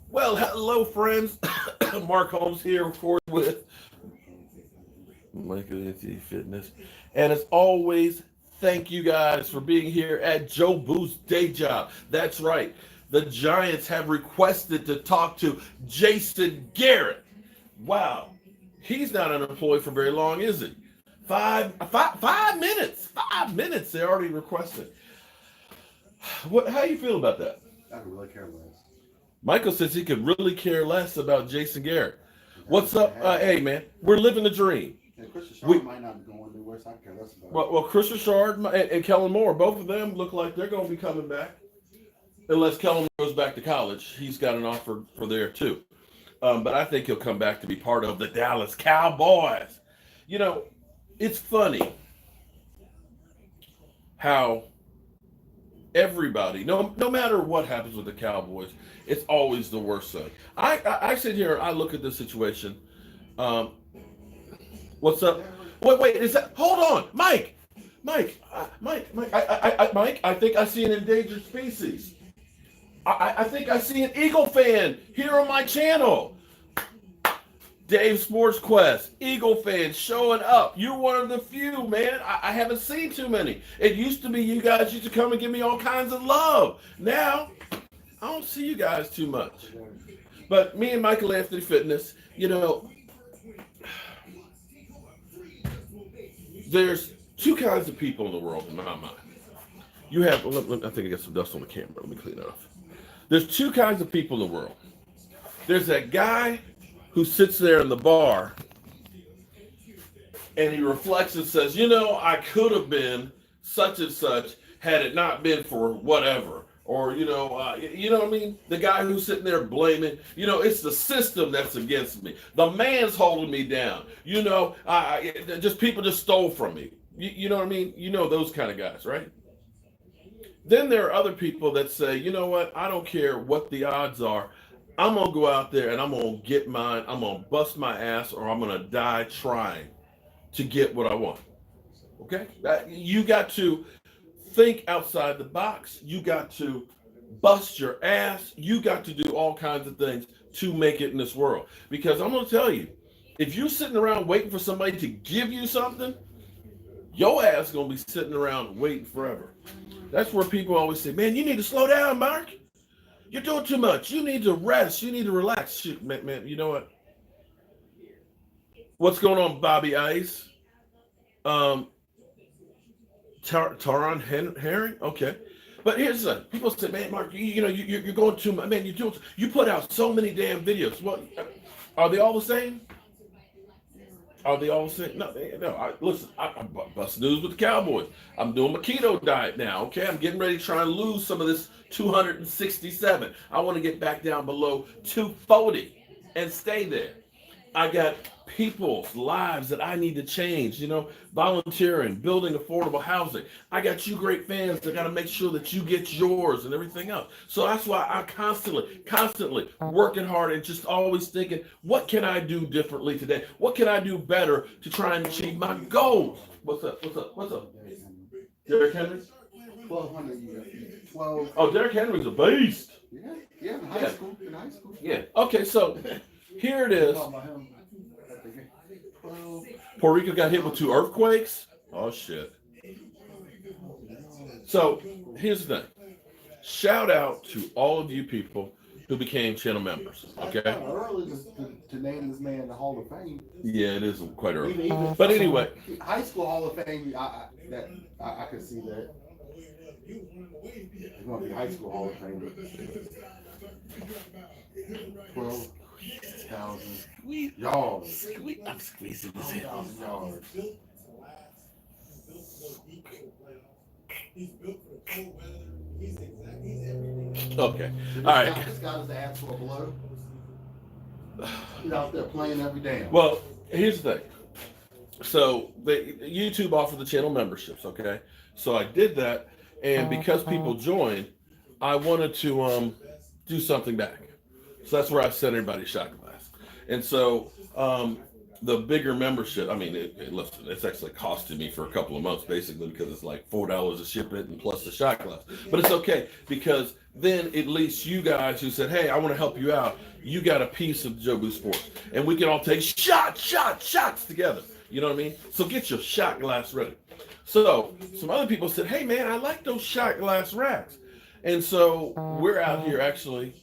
Well, hello, friends. Mark Holmes here, of course, with Michael Fitness. And as always, thank you guys for being here at Jobu's day job. That's right. The Giants have requested to talk to Jason Garrett. Wow. He's not unemployed for very long, is he? 5 minutes. 5 minutes they already requested. How do you feel about that? I could really care less. Michael says he could really care less about Jason Garrett. What's up? Hey, man, we're living the dream. Yeah, Chris Richard might not be going anywhere, so I care less about it. Well, Chris Richard and Kellen Moore, both of them look like they're going to be coming back. Unless Kellen goes back to college. He's got an offer for there, too. But I think he'll come back to be part of the Dallas Cowboys. You know, it's funny how everybody, no matter what happens with the Cowboys, it's always the worst thing. I sit here and I look at this situation. What's up? Wait, is that? Hold on, Mike. Mike, I think I see an endangered species. I think I see an Eagle fan here on my channel. Dave Sports Quest, Eagle fan showing up. You're one of the few, man. I haven't seen too many. It used to be you guys used to come and give me all kinds of love. Now, I don't see you guys too much. But me and Michael Anthony Fitness, you know, there's two kinds of people in the world in my mind. You have, I think I got some dust on the camera. Let me clean it off. There's two kinds of people in the world. There's that guy who sits there in the bar and he reflects and says, you know, I could have been such and such had it not been for whatever. Or, you know what I mean? The guy who's sitting there blaming, you know, it's the system that's against me. The man's holding me down. You know, just people just stole from me. You know what I mean? You know those kind of guys, right? Then there are other people that say, you know what? I don't care what the odds are. I'm going to go out there and I'm going to get mine. I'm going to bust my ass or I'm going to die trying to get what I want. Okay? You got to think outside the box. You got to bust your ass. You got to do all kinds of things to make it in this world. Because I'm going to tell you, if you're sitting around waiting for somebody to give you something, your ass is going to be sitting around waiting forever. That's where people always say, man, you need to slow down, Mark. You're doing too much. You need to rest. You need to relax. Shoot, man, you know what? What's going on, Bobby Ice? Taron Herring? Okay. But here's the thing. People say, man, Mark, you're going too much. Man, you put out so many damn videos. What? Are they all the same? Are they all the same? No. Listen, I bust news with the Cowboys. I'm doing my keto diet now, okay? I'm getting ready to try and lose some of this 267. I want to get back down below 240 and stay there. I got people's lives that I need to change, you know, volunteering, building affordable housing. I got you great fans that got to make sure that you get yours and everything else. So that's why I constantly working hard and just always thinking, what can I do differently today? What can I do better to try and achieve my goals? What's up? Derrick Henry? 1,200 12. Oh, Derrick Henry's a beast. Yeah, in high school. Yeah. Okay, so here it is. Puerto Rico got hit with 2 earthquakes. Oh, shit. So here's the thing. Shout out to all of you people who became channel members. Okay. Early to name this man the Hall of Fame. Yeah, it is quite early. But anyway, high school Hall of Fame. I could see that. It's gonna be high school Hall of Fame. 12,000 yards. I'm squeezing this in. Yards. Okay. All right. This guy is the actual blow. He's out there playing every day. Well, here's the thing. So YouTube offered the channel memberships, okay? So I did that, and because people joined, I wanted to do something back. So that's where I sent everybody a shot glass. And so the bigger membership, I mean, listen, it's actually costing me for a couple of months, basically, because it's like $4 to ship it and plus the shot glass. But it's okay, because then at least you guys who said, hey, I want to help you out, you got a piece of Jobu Sports. And we can all take shots together. You know what I mean? So get your shot glass ready. So some other people said, hey, man, I like those shot glass racks. And so we're out here actually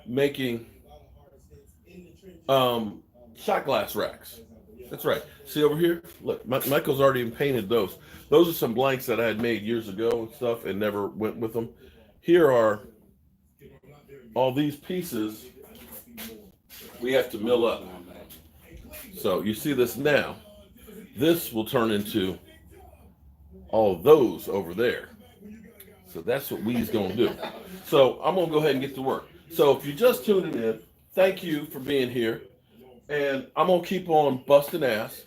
making shot glass racks. That's right. See over here? Look, Michael's already painted those. Those are some blanks that I had made years ago and stuff and never went with them. Here are all these pieces we have to mill up. So you see this now. This will turn into all of those over there. So that's what we's going to do. So I'm going to go ahead and get to work. So if you're just tuning in, thank you for being here. And I'm going to keep on busting ass.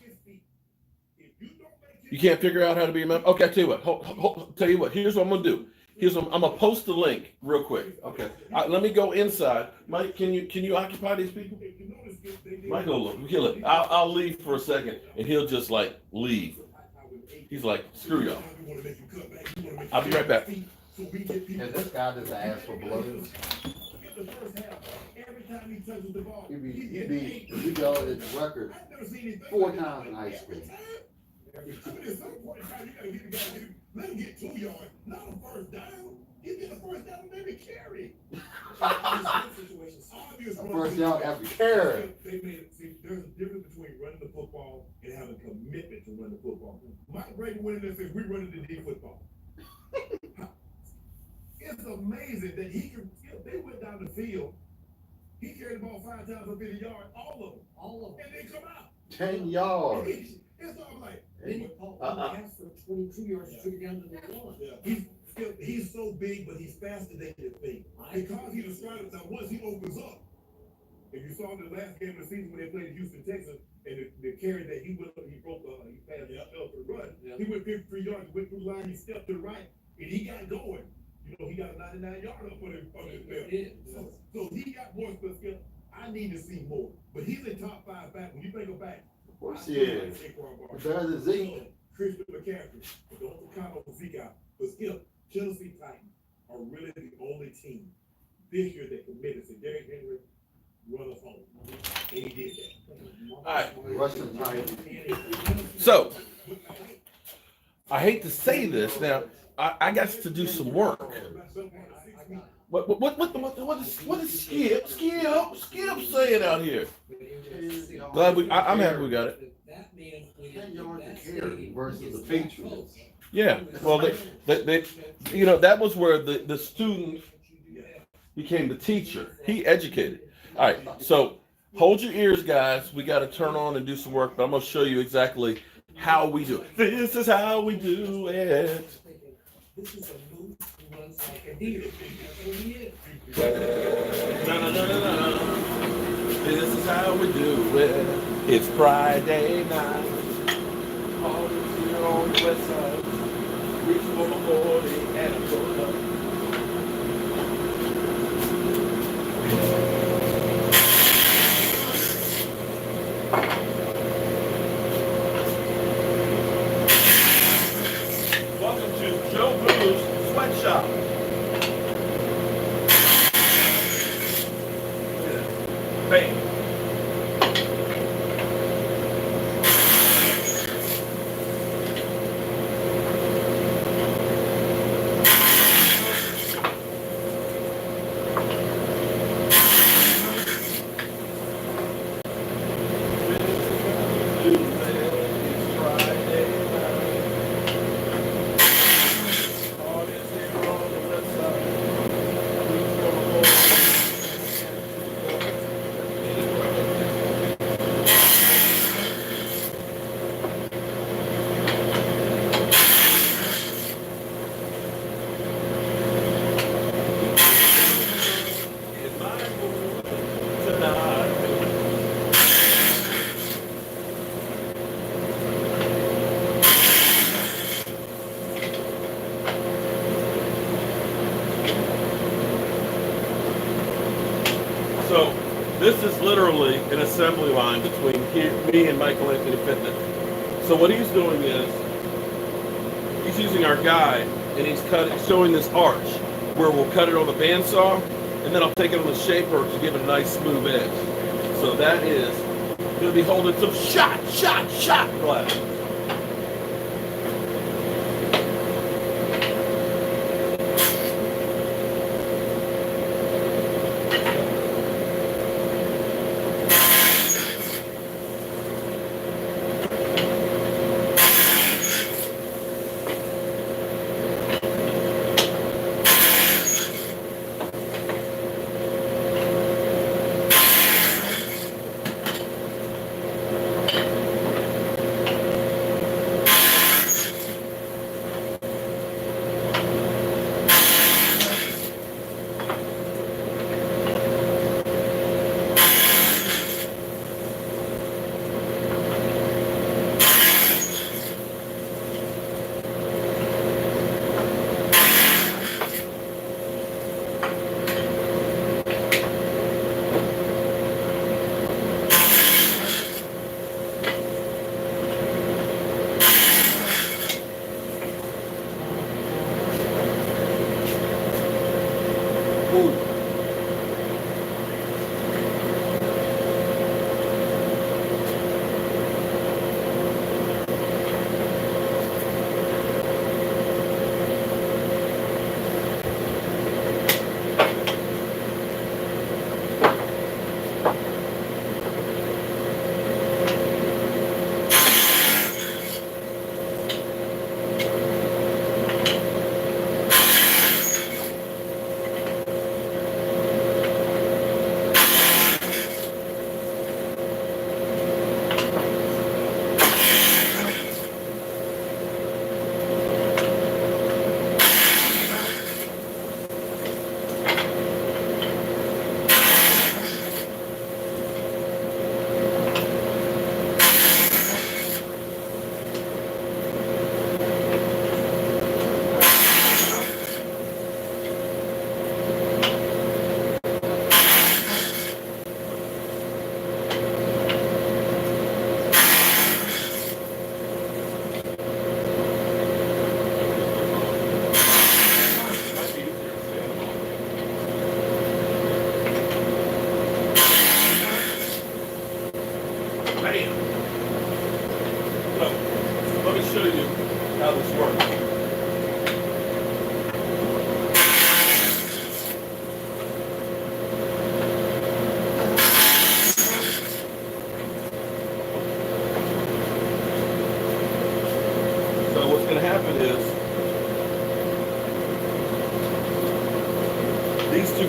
You can't figure out how to be a member? Okay, I tell you what. Here's what I'm going to do. I'm going to post the link real quick. Okay. Let me go inside. Mike, can you occupy these people? Michael, I'll leave for a second, and he'll just like leave. He's like, screw y'all. I'll be right back. And this guy just asked for blows. He got his record 4 times in high school. Let him get 2 yards, not a first down. He get a first down and maybe carry. First down after carry. There's a difference between running the football and having commitment to run the football. Mike Brady went in there and said, we're running the deep football. It's amazing that he can, they went down the field, he carried the ball 5 times for 50 yards, all of them, and they come out. 10 yards. It's all like, for 22 yards to get down to the one. he's so big, but he's faster than his feet. Because he's a strider, now once he opens up, if you saw the last game of the season when they played Houston, Texas, and the carry that he passed the run, he went 53 yards, went through the line, he stepped to the right, and he got going. You know, he got a 99-yarder up on his belt. So he got more skill. I need to see more. But he's a top 5 back. When you think of back, Of course he is. Better than Zeke. Christian McCaffrey, don't count on Zeke out. But still, Tennessee Titans are really the only team this year that committed to Derrick Henry run us home. And he did that. All right. Russian Titans. So, I hate to say this now. I got to do some work. What is Skip saying out here? I'm happy we got it. 10 yards to carry versus the Patriots. Yeah, well, they you know, that was where the student became the teacher. He educated. All right, so hold your ears, guys. We got to turn on and do some work, but I'm going to show you exactly how we do it. This is how we do it. This is a move who runs like a deer. That's what he is. This is how we do it. It's Friday night. All here on the west side. Reach for my 40 and I'm going up. Welcome to Jobu's Sweatshop. Bam. This is literally an assembly line between me and Michael Anthony Fitness. So what he's doing is he's using our guide and he's showing this arch where we'll cut it on the bandsaw and then I'll take it on the shaper to give it a nice smooth edge. So that is going to be holding some shot glass.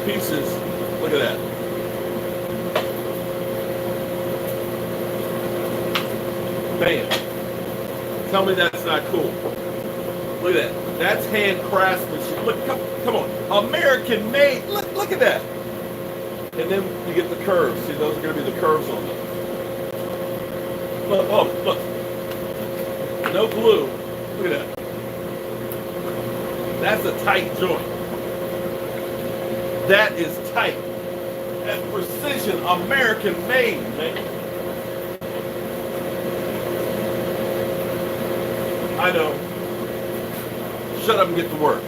Pieces, look at that. Bam. Tell me that's not cool. Look at that. That's hand craftsmanship. Look, come on. American made. Look at that. And then you get the curves. See, those are going to be the curves on them. Look, oh, look. No glue. Look at that. That's a tight joint. That is tight. That's precision, American made, man. I know. Shut up and get to work.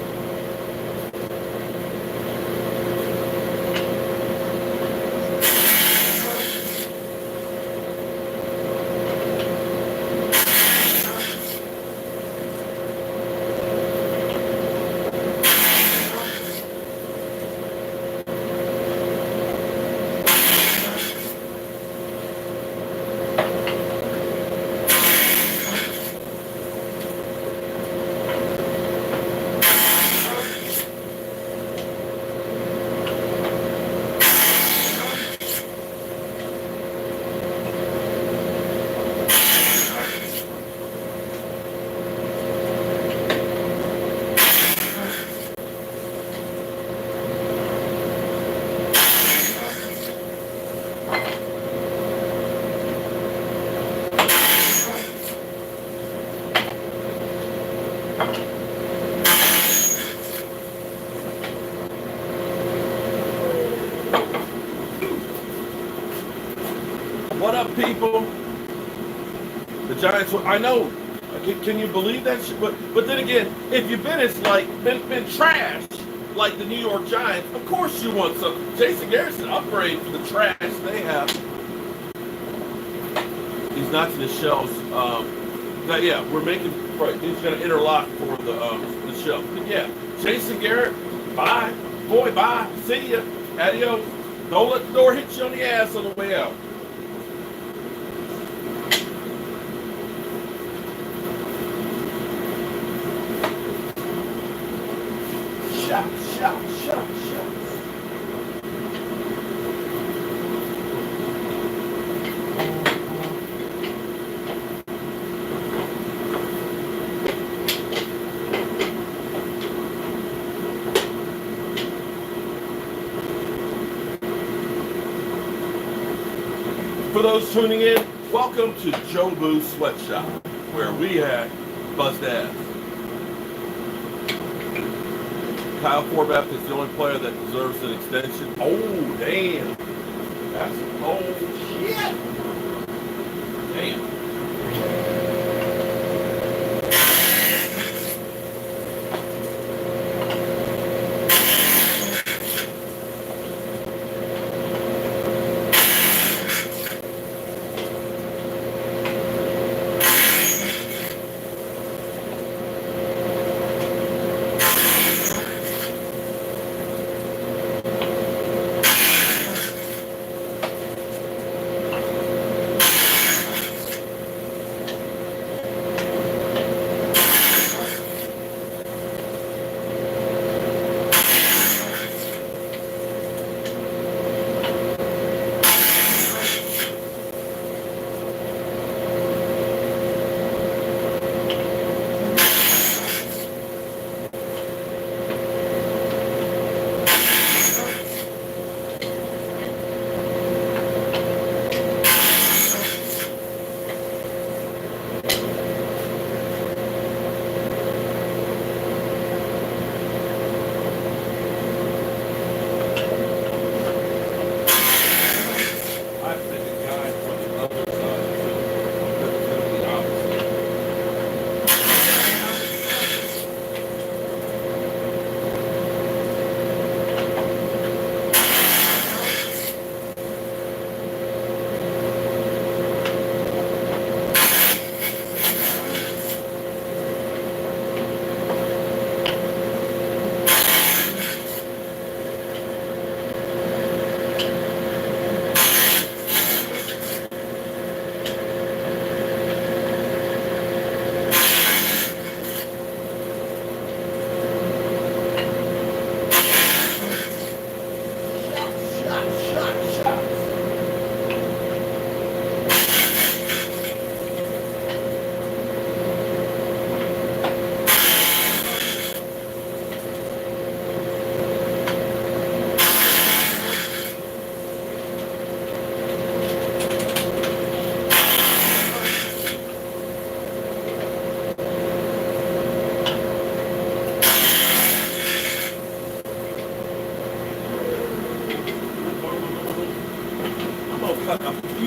What up, people? The Giants. I know. Can you believe that shit? But then again, if you've been been trashed like the New York Giants, of course you want some. Jason Garrett's an upgrade for the trash they have. He's notching his shells. Yeah, we're making. Right, he's going to interlock for the shelf. But yeah, Jason Garrett. Bye, boy. Bye. See ya. Adios. Don't let the door hit you on the ass on the way out. Shout. For those tuning in, welcome to Jobu Sweatshop, where we had buzzed ass. Kyle Forbath is the only player that deserves an extension. Oh, damn. That's shit. Damn.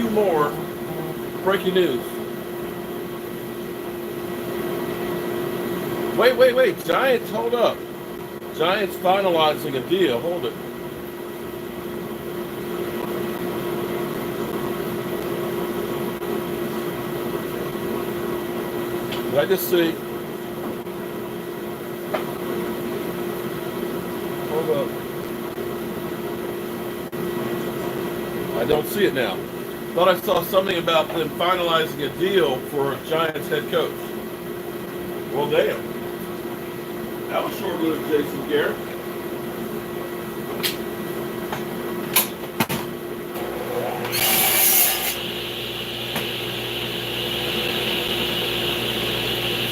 More breaking news. Wait. Giants, hold up. Giants finalizing a deal. Hold it. Did I just see? Hold up. I don't see it now. Thought I saw something about them finalizing a deal for Giants head coach. Well, damn. That was short-lived, Jason Garrett.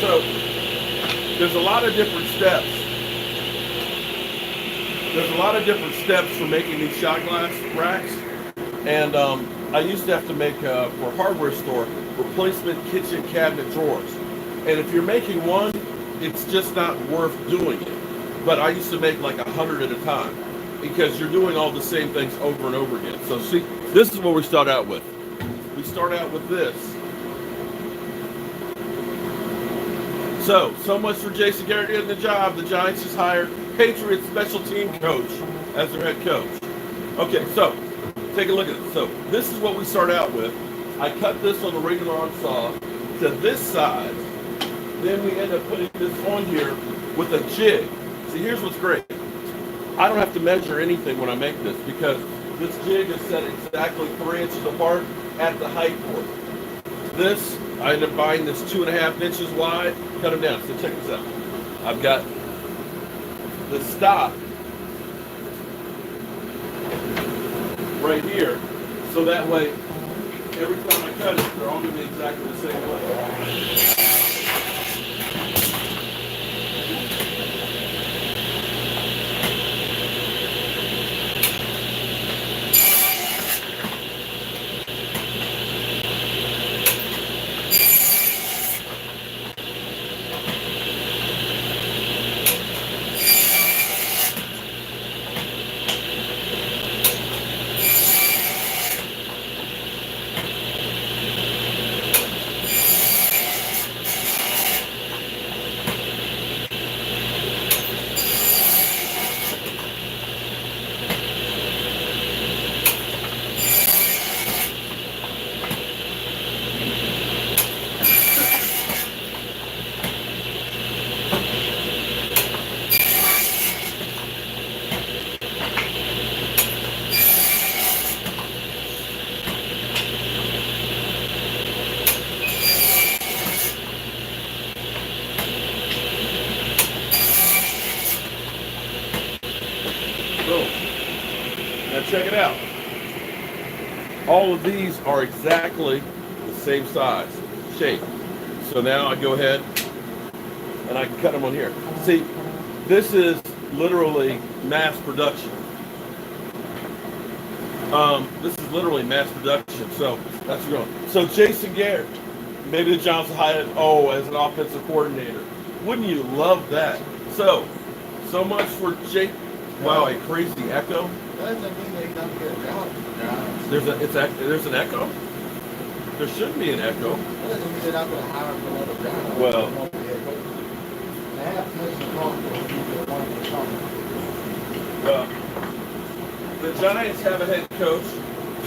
So, there's a lot of different steps. There's a lot of different steps for making these shot glass racks. And I used to have to make, for a hardware store, replacement kitchen cabinet drawers. And if you're making one, it's just not worth doing it. But I used to make like 100 at a time because you're doing all the same things over and over again. So see, this is what we start out with. start out with this. So much for Jason Garrett getting the job. The Giants just hired Patriots special team coach as their head coach. Okay, so take a look at it. So this is what we start out with. I cut this on the regular arm saw to this size. Then we end up putting this on here with a jig. See, here's what's great. I don't have to measure anything when I make this because this jig is set exactly 3 inches apart at the height for it. This, I end up buying this 2.5 inches wide, cut them down. So check this out. I've got the stop right here, so that way every time I cut it, they're all going to be exactly the same way. Now check it out. All of these are exactly the same size, shape. So now I go ahead and I can cut them on here. See, this is literally mass production. This is literally mass production. So that's what's going on. So Jason Garrett, maybe the Giants will hire as an offensive coordinator. Wouldn't you love that? So much for Jake. Wow, a crazy echo. Doesn't mean they don't get a job. There's an echo. There shouldn't be an echo. Doesn't mean they're not going to hire for another job. Well, they have to talk to people that want to talk. well, the Giants have a head coach,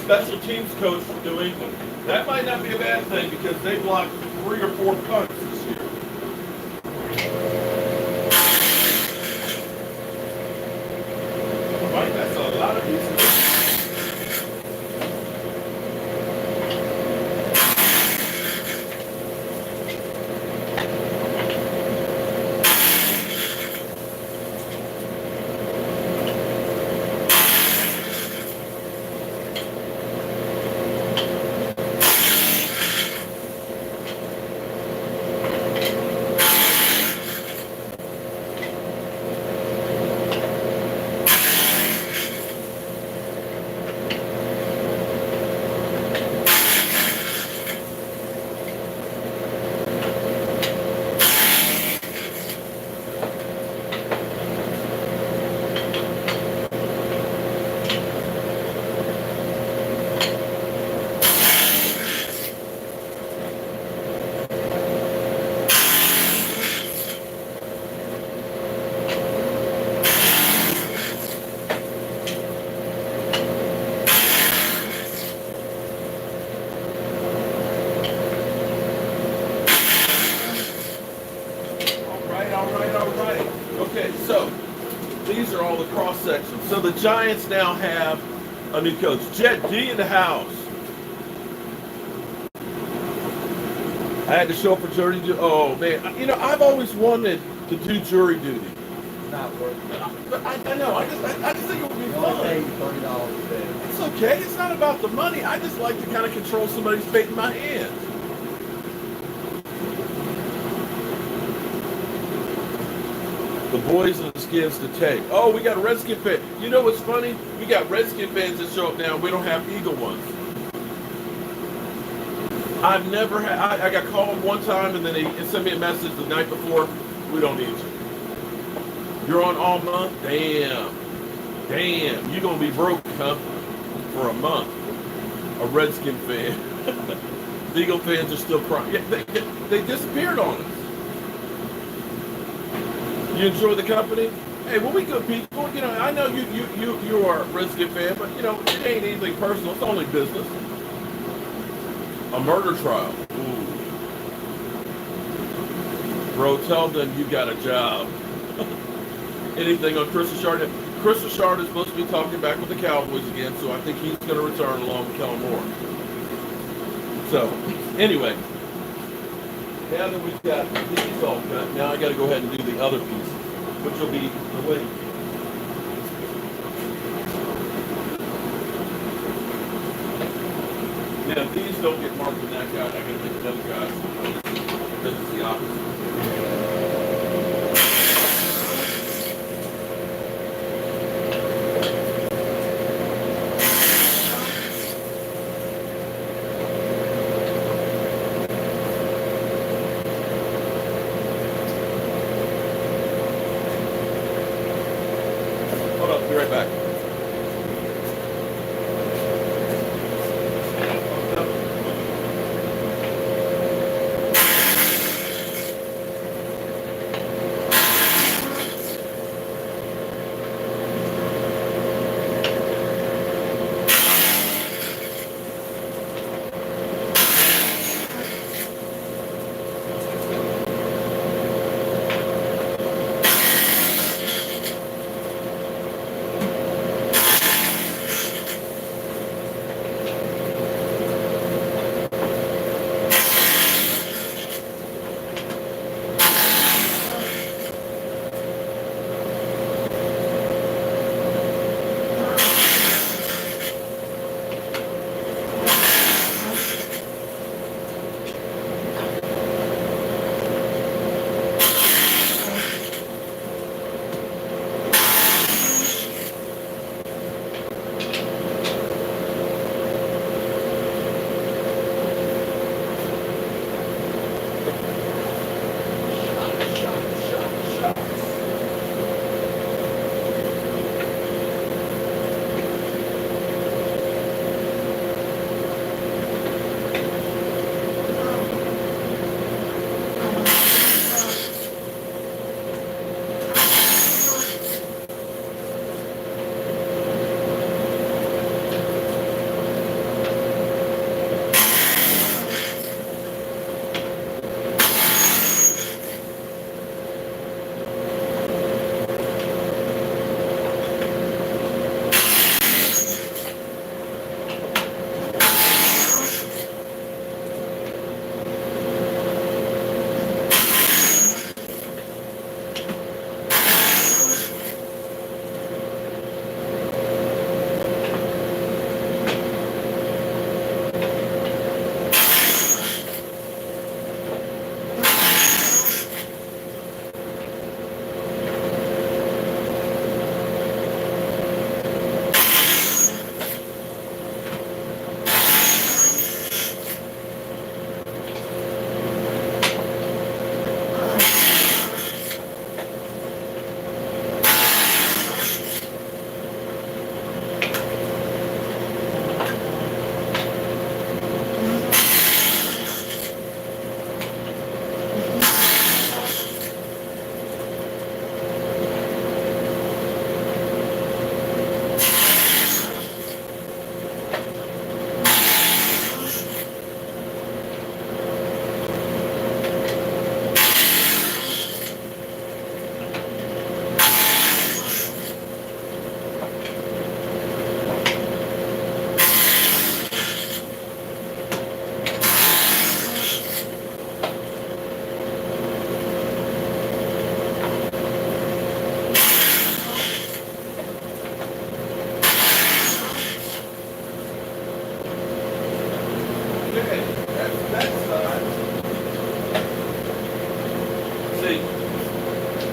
special teams coach from New England. That might not be a bad thing because they blocked 3 or 4 punts this year. Right, that's a lot of these. Okay, so these are all the cross sections. So the Giants now have a new coach. Jet D in the house. I had to show up for jury duty. Oh man, I've always wanted to do jury duty. Not worth it. But I know. I just think it would be You fun. only pay $30 a day. It's okay. It's not about the money. I just like to kind of control somebody's fate in my hands. The boys and the skins to take. Oh, we got a Redskin fan. You know what's funny? We got Redskin fans that show up now. We don't have Eagle ones. I've never had. I got called one time and then they sent me a message the night before. We don't need you. You're on all month? Damn. You're going to be broke, huh? For a month. a Redskin fan. The Eagle fans are still crying. Yeah, they disappeared on us. You enjoy the company? Hey, well, we good people. You know, I know you are a Redskin fan, but you know, it ain't anything personal. It's only business. A murder trial. Ooh. Bro, tell them you got a job. Anything on Chris Richard? Chris Richard is supposed to be talking back with the Cowboys again, so I think he's going to return along with Kellen Moore. So, anyway, now that we've got these all cut, now I got to go ahead and do the other piece, which will be the wing. Now, if these don't get marked in that guy, I got to pick another guy. This is the opposite. Hold up, be right back.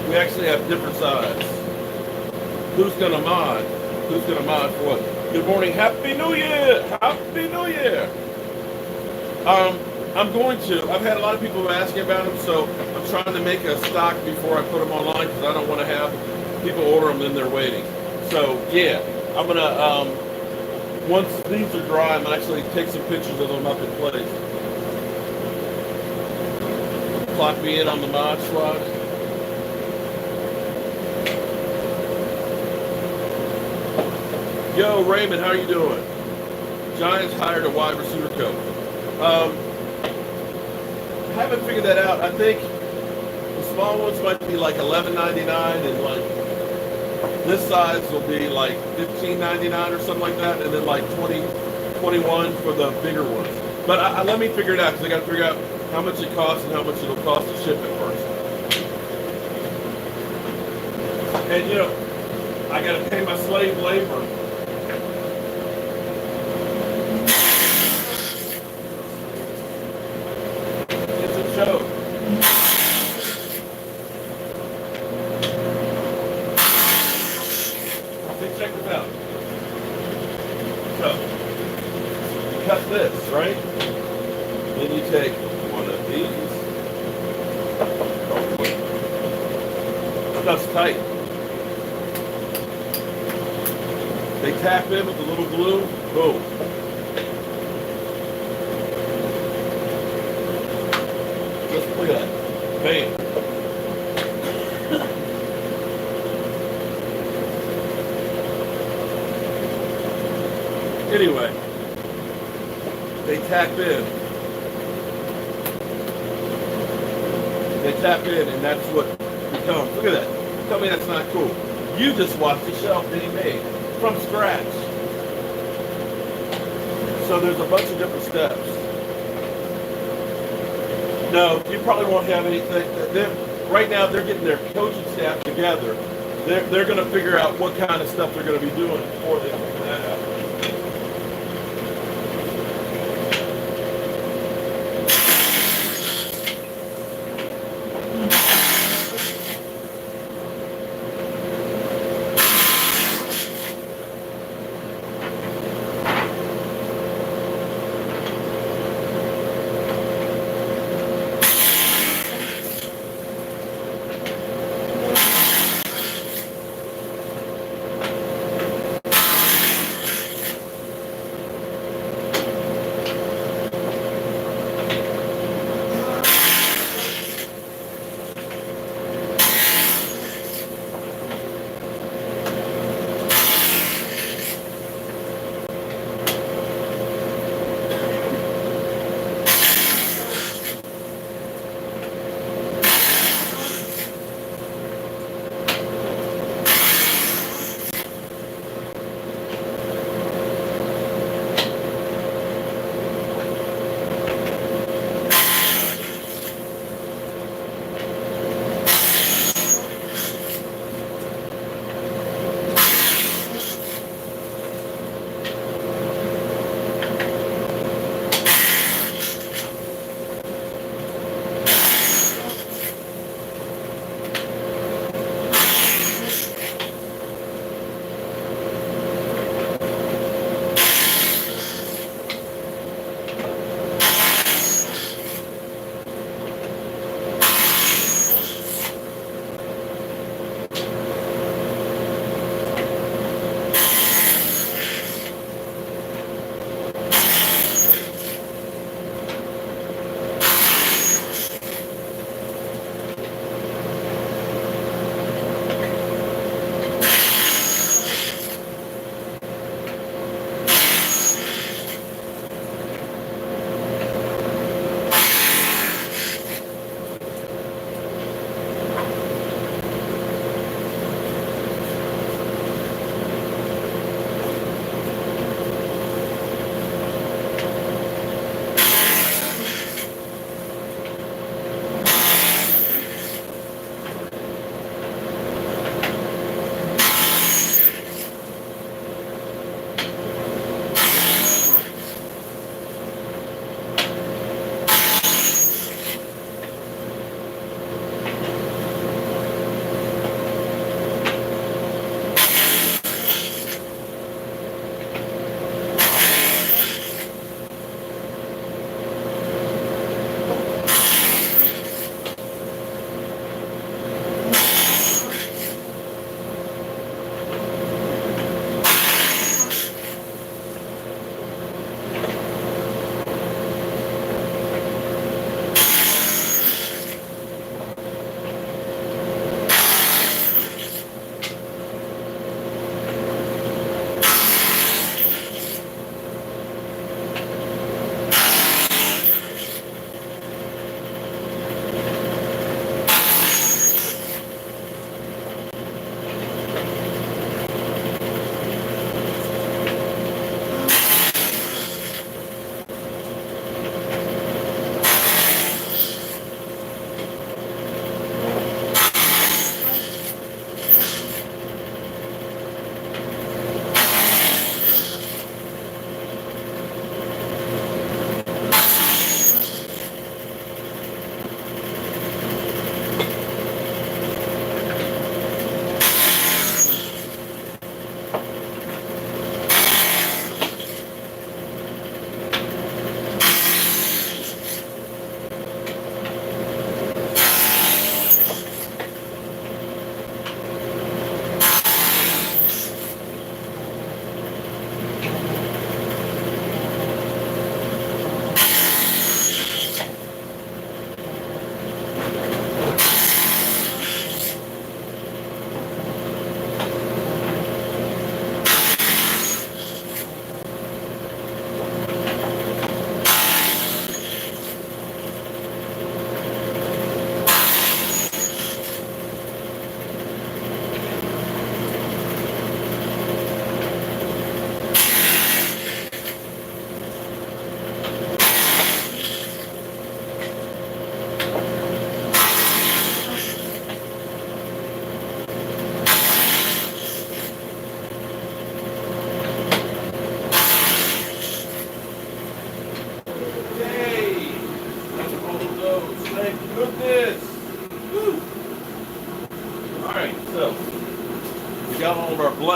We actually have different sides. Who's gonna mod? Who's gonna mod for what? Good morning, Happy New Year! Happy New Year! I'm going to. I've had a lot of people asking about them, so I'm trying to make a stock before I put them online because I don't want to have people order them and they're waiting. So yeah, I'm gonna once these are dry, I'm going to actually take some pictures of them up in place. Clock me in on the mod squad. Yo, Raymond, how you doing? Giants hired a wide receiver coach. Haven't figured that out. I think the small ones might be like $11.99, and like this size will be like $15.99 or something like that, and then like $20.21 for the bigger ones. But let me figure it out, because I got to figure out how much it costs and how much it'll cost to ship it first. And you know, I got to pay my slave labor. Show. Okay, check this out. So, you cut this, right? Then you take one of these. Stuff's tight. They tap in with a little glue. Boom. Look at that. Bam. Anyway, they tap in. They tap in, and that's what becomes. Look at that. Tell me that's not cool. You just watched the shelf that he made from scratch. So there's a bunch of different steps. No, you probably won't have anything. Right now, they're getting their coaching staff together. They're going to figure out what kind of stuff they're going to be doing before they figure that out.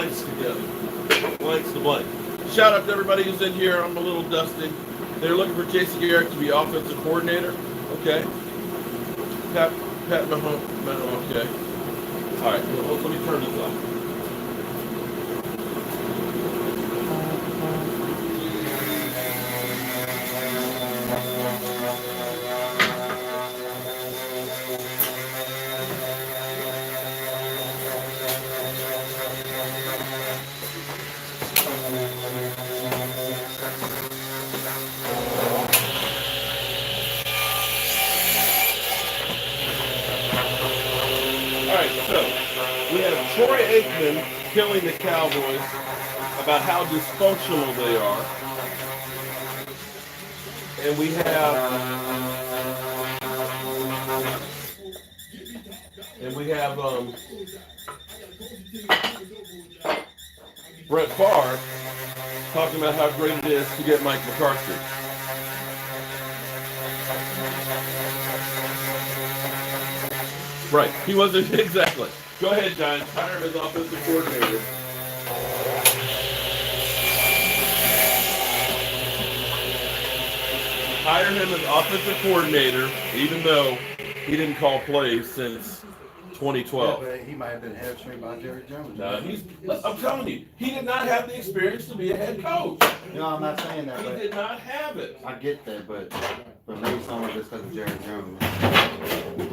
blanks together. Blanks to blank. Shout out to everybody who's in here. I'm a little dusty. They're looking for Jason Garrett to be offensive coordinator. Okay. Pat Mahomes. Okay. All right. Let me turn this off. So, we have Troy Aikman killing the Cowboys about how dysfunctional they are. And we have Brett Favre talking about how great it is to get Mike McCarthy. Right. He wasn't exactly. Go ahead, Giants. Hire him as offensive coordinator. Hire him as offensive coordinator, even though he didn't call plays since 2012. Yeah, but he might have been head trained by Jerry Jones. No, I'm telling you, he did not have the experience to be a head coach. No, I'm not saying that. He But did not have it. I get that, but maybe some of it's because of Jerry Jones.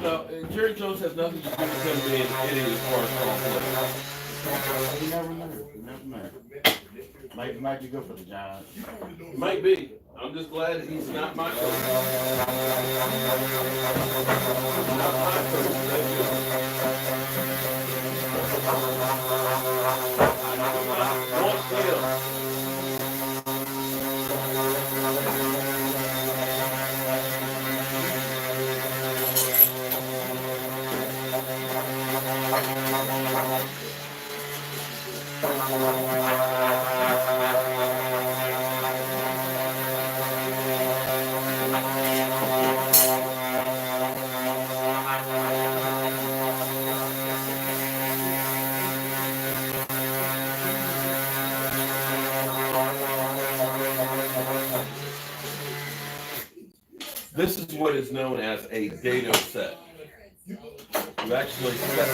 No, Jerry Jones has nothing to do with him being an idiot as far as calling plays. You never know. You never know. Might be good for the Giants. Might be. I'm just glad he's not my coach. Not my coach. Thank you. I want him. This is what is known as a dado set. You actually set.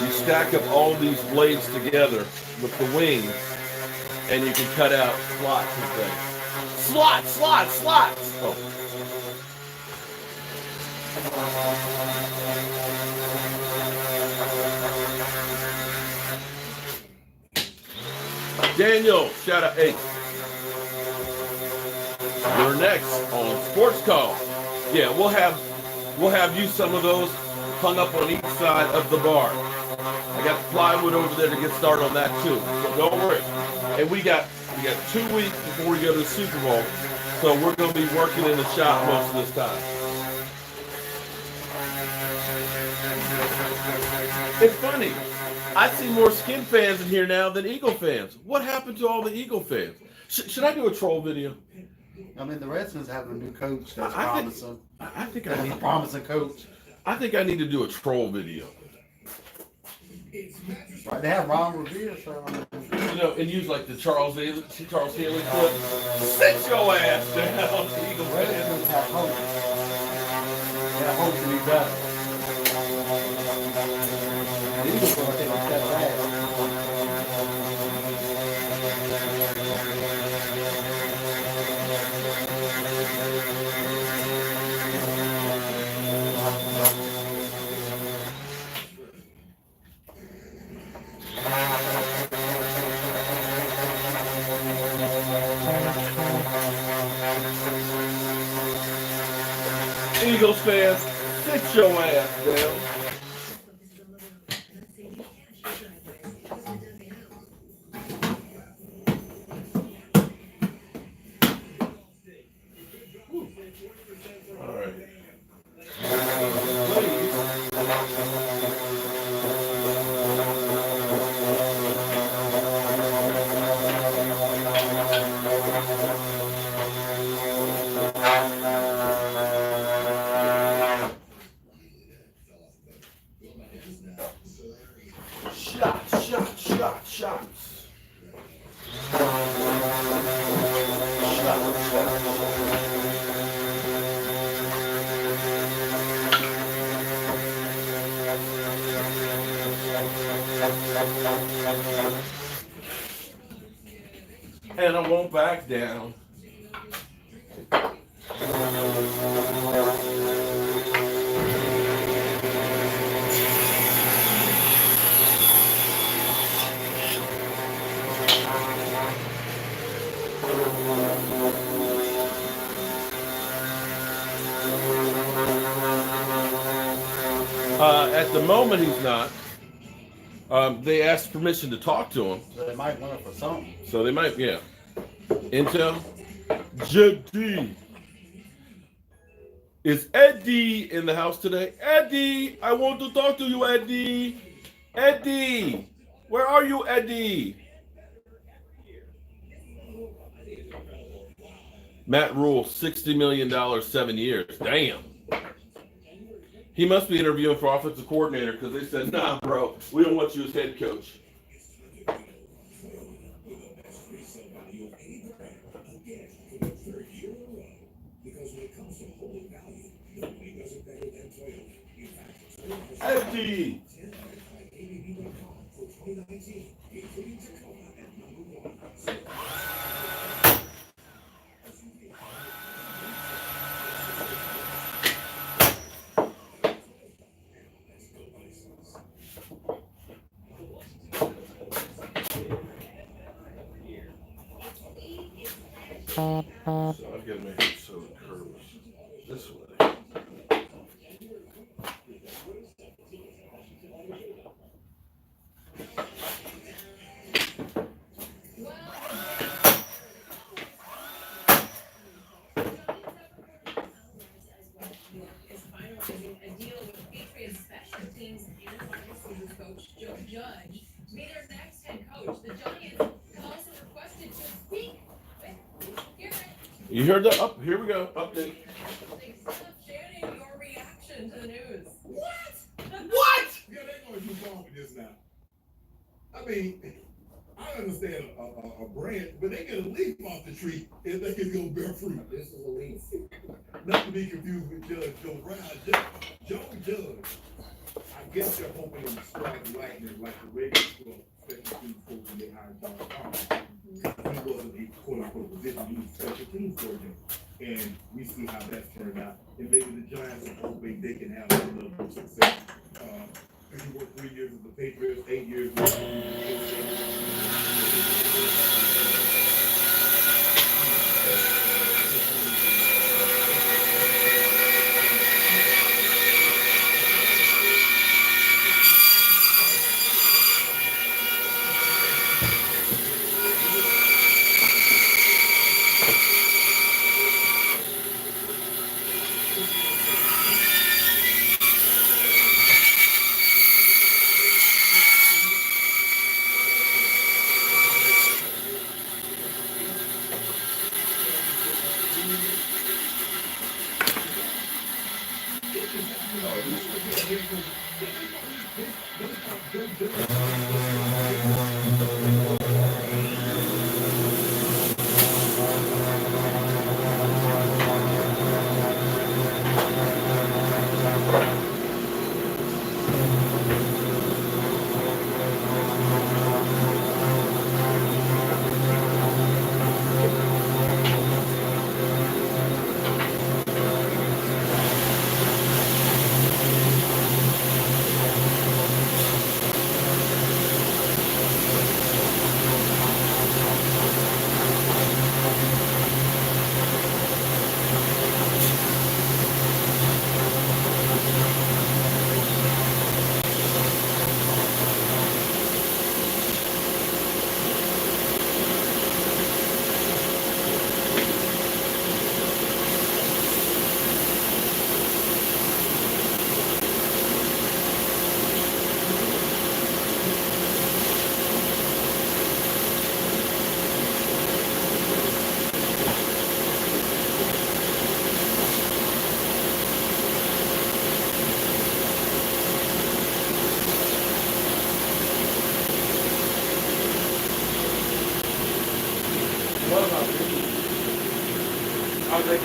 You stack up all these blades together with the wings, and you can cut out slots and things. Slots! Oh. Daniel, shout out. Hey, you're next on Sports Call. Yeah, we'll have you some of those hung up on each side of the bar. I got plywood over there to get started on that too. So don't worry. And we got 2 weeks before we go to the Super Bowl, so we're going to be working in the shop most of this time. It's funny. I see more Skin fans in here now than Eagle fans. What happened to all the Eagle fans? Should I do a troll video? I mean, the Redskins have a new coach that's promising. I think I That's need a promising coach. I think I need to do a troll video. Right, they have Ron Revere, so You know, and use like the Charles Haley clip. Sit your ass down, Eagle the fans. Redskins have hope. They have hope to be better. The Eagles are going to take a step back. Eagles fans, sit your ass down. All right. And I won't back down. At the moment, he's not. They asked permission to talk to him. So they might want it for something. So they might, yeah. Intel. JD. Is Eddie in the house today? Eddie, I want to talk to you, Eddie. Eddie, where are you, Eddie? Matt Rule, $60 million, 7 years. Damn. He must be interviewing for offensive coordinator because they said, nah, bro, we don't want you as head coach. Eddie. So I've got to make it so it curves this way. Is finalizing a deal with Patriots special teams and wide receivers coach Joe Judge to be their next head coach. The Giants have also requested to speak with You heard that? Up here we go. Update. Shannon, your reaction to the news. What? What? Yeah, they're going to do wrong with this now. I mean, I understand a branch, but they get a leaf off the tree if they can go bear fruit. This is a leaf. Not to be confused with Judge Joe Brown. Joe Judge, I guess they're hoping to strike lightning like the Ravens will, special teams coach when they hired Dallas Cowboys. He wasn't a quote-unquote position, he was special teams coordinator. And we see how that's turned out. And maybe the Giants are hoping they can have a little bit of success. Because he worked 3 years with the Patriots, 8 years with the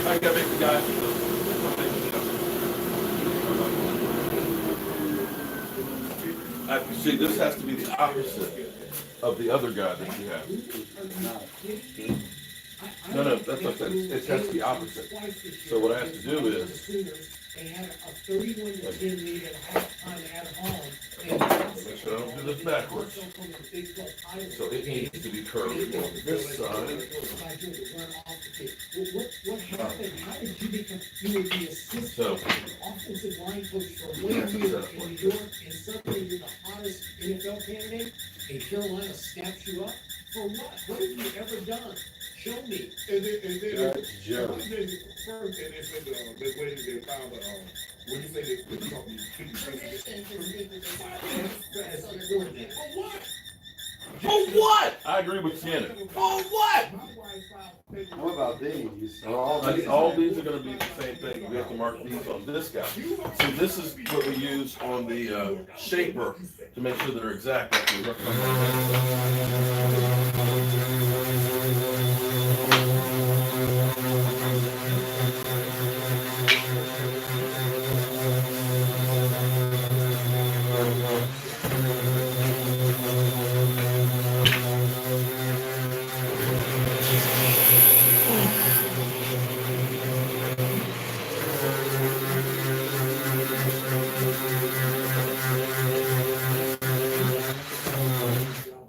I gotta make the guy. See, this has to be the opposite of the other guy that you have. No, that's what I said. It has to be opposite. So what I have to do is. They had a 31-10 lead at halftime at home. Make sure I don't do this backwards. So it needs to be curved on this side. What happened? How did you become, you were the assistant offensive line coach for 1 year in New York, and suddenly you're the hottest NFL candidate, and Carolina snaps you up? For what? What have you ever done? Show me. And then, That's Joe. first, and they said, the way that they found, when you say that, Permission to speak with the for what? For what? I agree with Shannon. For what? What about these? All these are going to be the same thing. We have to mark these on this guy. See, this is what we use on the shaper to make sure that they're exact.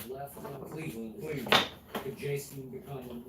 Left on Cleveland. Could Jason become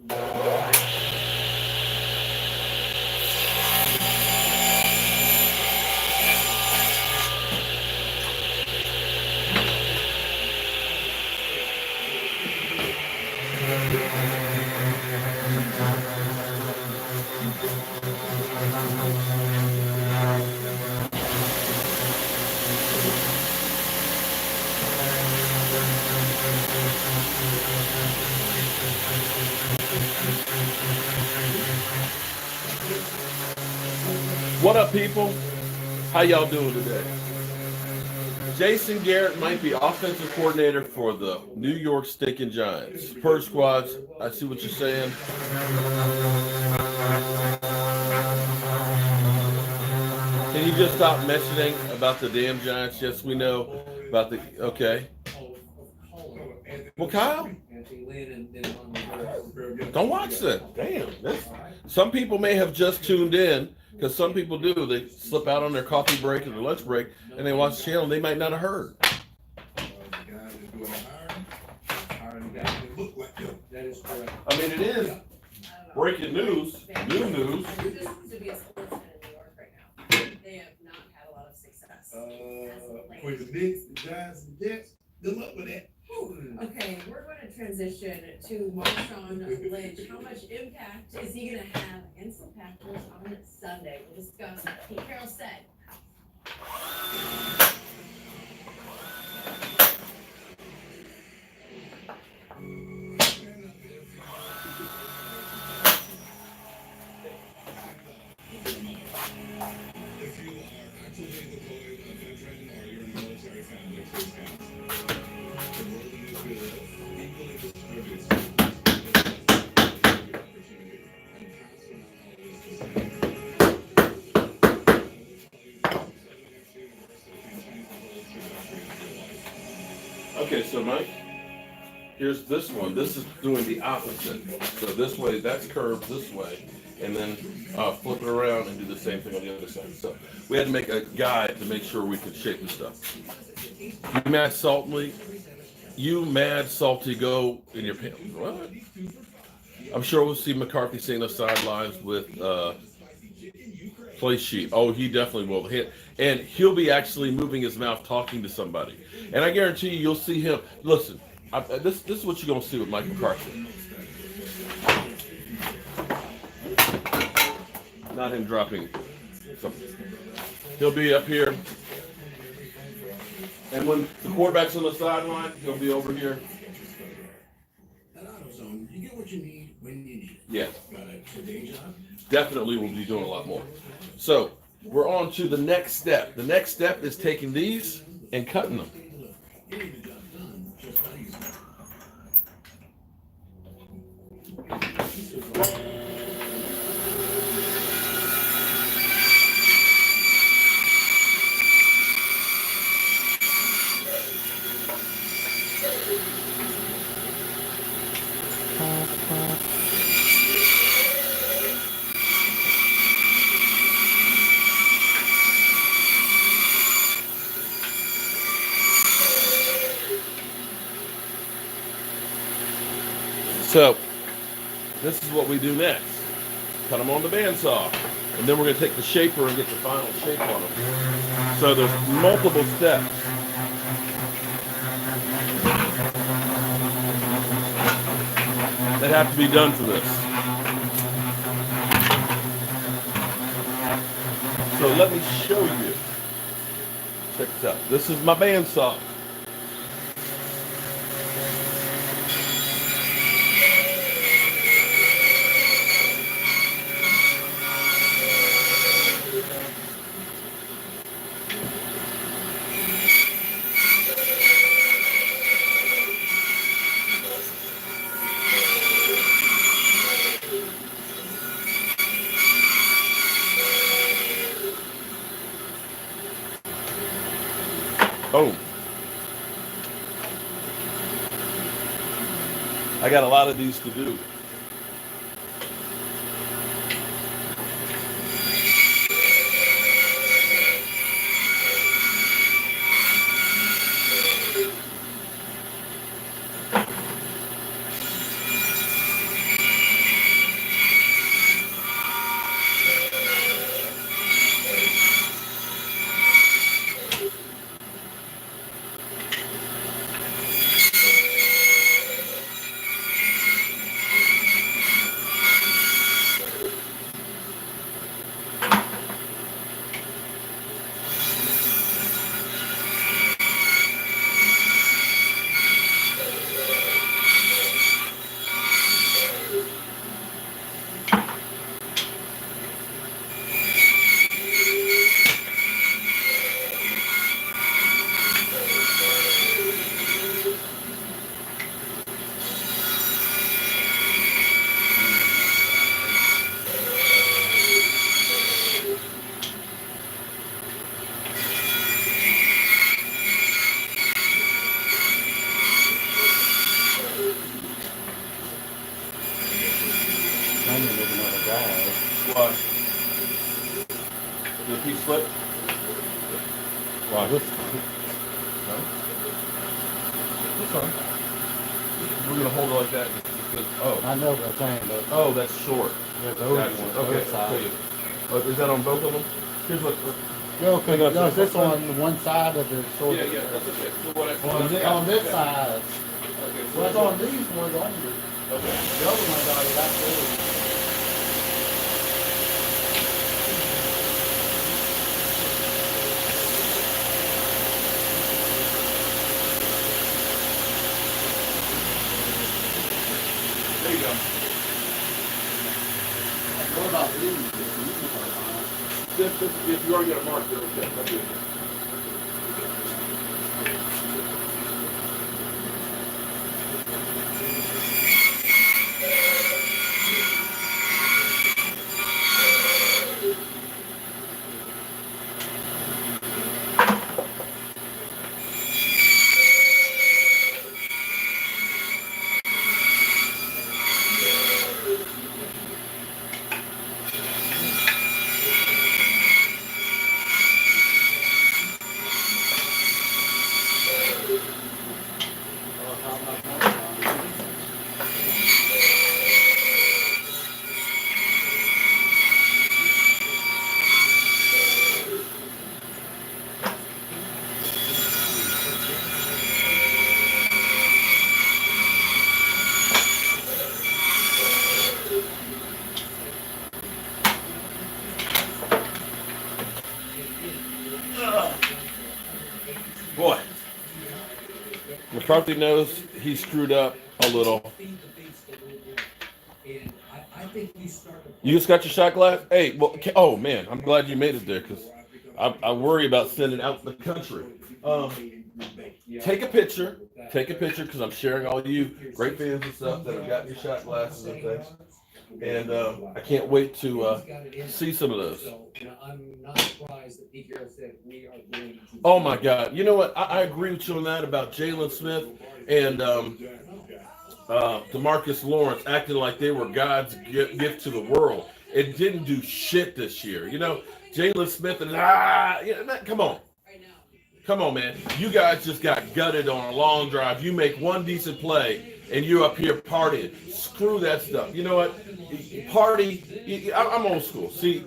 What up, people? How y'all doing today? Jason Garrett might be offensive coordinator for the New York Stinking Giants. Per squads, I see what you're saying. Can you just stop mentioning about the damn Giants? Yes, we know about the. Okay. Well, Kyle, don't watch that. Damn. Some people may have just tuned in because some people do. They slip out on their coffee break or their lunch break and they watch the channel. They might not have heard. that is correct. I mean, it is breaking news, new news. This seems to be a sportsman in New York right now. They have not had a lot of success. For the Knicks, the Giants, the Jets, good luck with that. Okay, we're going to transition to Marshawn Lynch. How much impact is he going to have against the Packers on Sunday? We'll discuss what Pete Carroll said. If you are actively deployed, a veteran, or you're in a military family, please count. The world is good, equally distributed. Opportunity, and paths are not always the same. Okay, so Mike, here's this one. This is doing the opposite. So this way, that's curved this way. And then flip it around and do the same thing on the other side. So we had to make a guide to make sure we could shape the stuff. You mad salty go in your pants. What? I'm sure we'll see McCarthy sitting on the sidelines with play sheet. Oh, he definitely will hit. And he'll be actually moving his mouth talking to somebody. And I guarantee you, you'll see him. Listen, this is what you're going to see with Mike McCarthy. Not him dropping something. He'll be up here. And when the quarterback's on the sideline, he'll be over here. At AutoZone, you get what you need when you need it. Yes. Got a day job? Definitely will be doing a lot more. So we're on to the next step. The next step is taking these and cutting them. Getting the job done just by using it. So this is what we do next. Cut them on the bandsaw. And then we're going to take the shaper and get the final shape on them. So there's multiple steps. That have to be done for this. So let me show you. Check this out. This is my bandsaw. Oh, I got a lot of these to do. What? Did the piece slip? Why? No? That's fine. We're going to hold it like that. Oh. I know what I'm saying, but Oh, that's short. there's those Gotcha. ones, Okay. both sides. Oh, is that on both of them? Here's what. No, Hang on a no, second. this on one side of the short. Yeah, that's okay. So what On this side. Okay, so What's on these ones on here? Okay. The other ones are that big. There you go. What about these? If you already got a mark, then okay. That's good. Boy, McCarthy knows he screwed up a little. You just got your shot glass? Hey, well, oh man, I'm glad you made it there because I worry about sending out the country. Take a picture because I'm sharing all of you great fans and stuff that have got your shot glasses and things. And I can't wait to see some of those. I'm not surprised that Pete Carroll said we are going to. Oh my God! You know what? I agree with you on that about Jalen Smith and DeMarcus Lawrence acting like they were God's gift to the world. It didn't do shit this year. You know, Jalen Smith and come on, man. You guys just got gutted on a long drive. You make one decent play, and you up here partying. Screw that stuff. You know what? Party. I'm old school. See,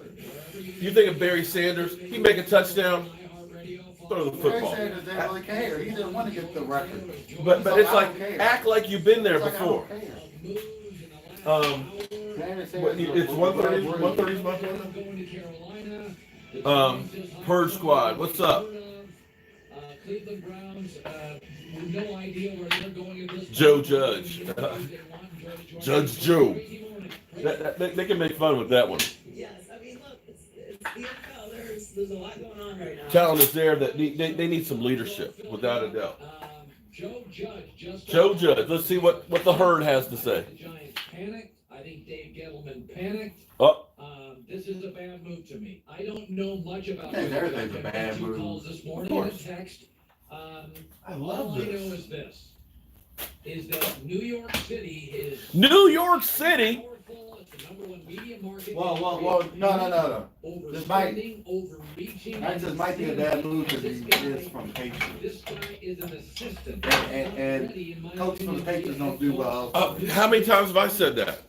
you think of Barry Sanders? He make a touchdown. Throw the football. Barry Sanders didn't really care. He didn't want to get the record. But it's like act like you've been there before. It's 1:30. 1:30 my time. Purge Squad. What's up? Cleveland Browns, no idea where they're going in this. Joe Judge. Judge Joe. They can make fun with that one. Yes, I mean, look, it's the NFL. There's a lot going on right now. Talent is there that they need some leadership, without a doubt. Joe Judge. Joe Judge. Let's see what the herd has to say. The Giants panicked. I think Dave Gettleman panicked. Oh. This is a bad move to me. I don't know much about I think everything's a bad move. calls this morning Of in a course. text. I love all I know this. is that New York City is New York City. powerful. It's the number one media market. Well, no. This might- Overspending, overreaching. That just might be a bad move because he is from This Patriots. guy is an assistant. And coaches from the Patriots don't do well. How many times have I said that?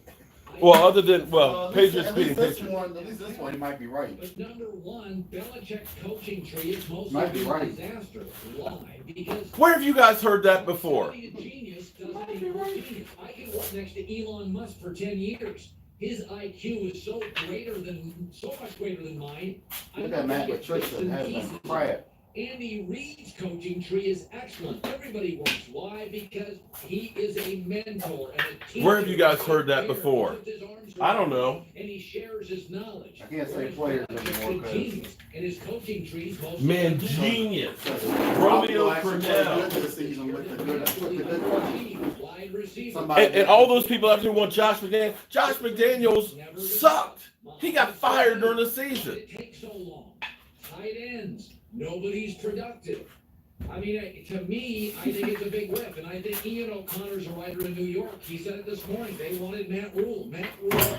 Well, other than At Patriots least beating this Patriots. one, at least this one, he might be right. But number one, Belichick's coaching tree is mostly Might be a right. disaster. Why? Because Where have you guys heard that before? studying a genius doesn't equal genius. I can work next to Elon Musk for 10 years. His IQ is so much greater than mine. Look at Matt Patricia, has been crap. Andy Reid's coaching tree is excellent. Everybody works. Why? Because he is a mentor and a teacher. Where have you guys heard that before? I don't know. And he shares his knowledge. I can't say players anymore because And his coaching trees mostly Man, genius. Romeo Romeo actually played good Cornell. this season with the good coaching. Wide receiver. Somebody And all those people out there want Josh McDaniels. Josh McDaniels sucked. He got fired during the season. It takes so long. Tight ends. Nobody's productive. I mean, to me, I think it's a big whip, and I think Ian O'Connor's a writer in New York. He said it this morning. They wanted Matt Rule. Matt Rule.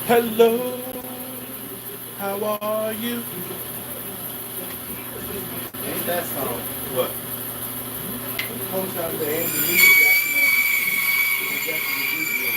Hello, how are you? Ain't that song? What? The coach out there, Andy Reid, rejected the deal,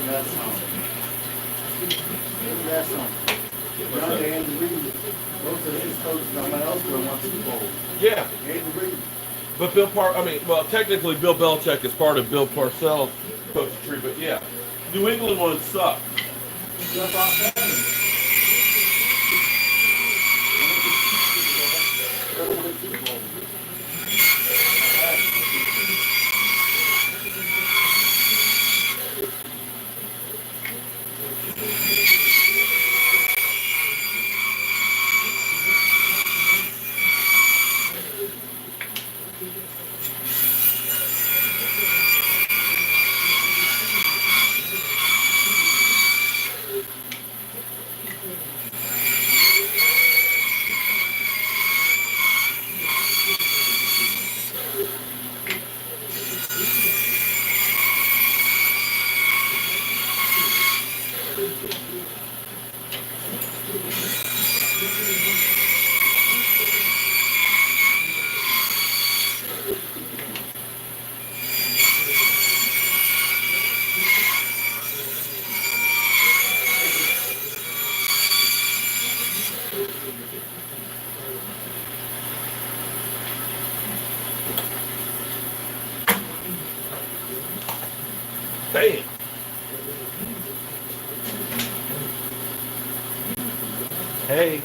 That song. That song. Young Andy Reid. Most of his coaches, no one else will want Super Bowl. Yeah, Andy Reid. but technically Bill Belichick is part of Bill Parcells' coaching tree, but yeah, New England ones suck. Stuff off that. Super Bowl. Bam. Hey.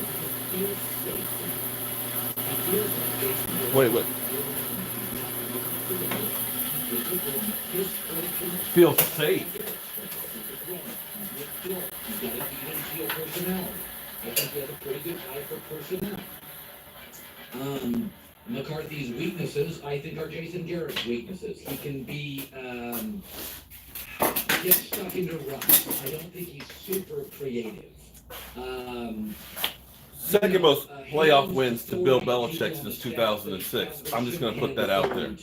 Wait. Feel safe. I think he has a pretty good eye for personnel. McCarthy's weaknesses, I think, are Jason Garrett's weaknesses. He can be, get stuck into ruts. I don't think he's super creative. Second most playoff wins to Bill Belichick since 2006. I'm just going to put that out there.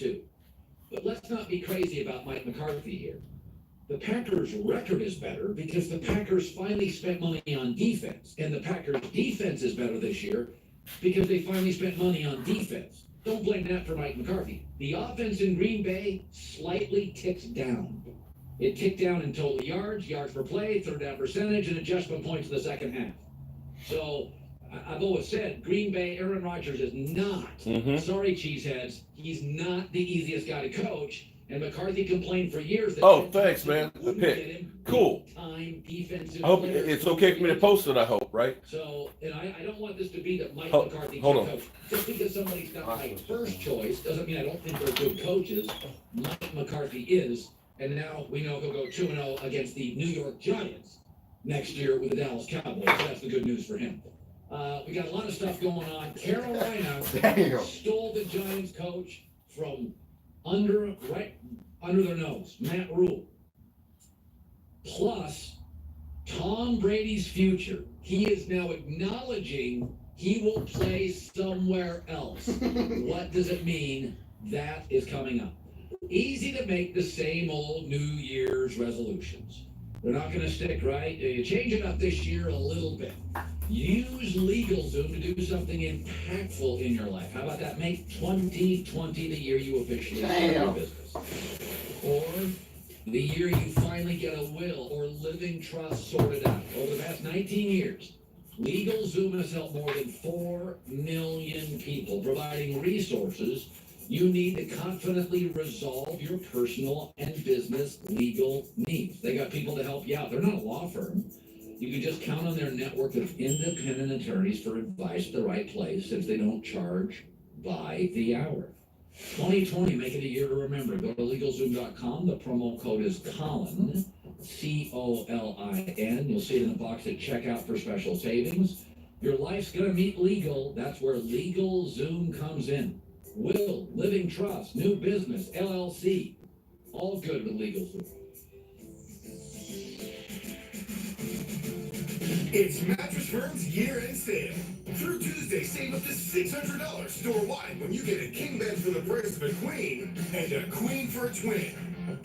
But let's not be crazy about Mike McCarthy here. The Packers' record is better because the Packers finally spent money on defense. And the Packers' defense is better this year because they finally spent money on defense. Don't blame that for Mike McCarthy. The offense in Green Bay slightly ticks down. It ticked down in total yards per play, third down percentage, and adjustment points in the second half. So I've always said Green Bay, Aaron Rodgers is not, sorry, cheeseheads, he's not the easiest guy to coach. And McCarthy complained for years that Thanks, man. Okay. Cool. Time defensive. I hope it's okay for me to post it, I hope, right? So, and I don't want this to be that Mike McCarthy can't coach. Just because somebody's not my first choice doesn't mean I don't think they're good coaches. Mike McCarthy is, and now we know he'll go 2-0 against the New York Giants next year with the Dallas Cowboys. So that's the good news for him. We got a lot of stuff going on. Carolina stole the Giants coach from right under their nose, Matt Rule. Plus, Tom Brady's future. He is now acknowledging he will play somewhere else. What does it mean? That is coming up. Easy to make the same old New Year's resolutions. They're not going to stick, right? You change it up this year a little bit. Use LegalZoom to do something impactful in your life. How about that? Make 2020 the year you officially start your business. Or the year you finally get a will or living trust sorted out. Over the past 19 years, LegalZoom has helped more than 4 million people, providing resources You need to confidently resolve your personal and business legal needs. They got people to help you out. They're not a law firm. You can just count on their network of independent attorneys for advice at the right place, since they don't charge by the hour. 2020, make it a year to remember. Go to LegalZoom.com. The promo code is Colin, COLIN. You'll see it in the box at checkout for special savings. Your life's gonna meet legal. That's where LegalZoom comes in. Will, living trust, new business, LLC, all good with LegalZoom. It's Mattress Firm's year-end sale. Through Tuesday, save up to $600 store-wide when you get a king bed for the price of a queen and a queen for a twin.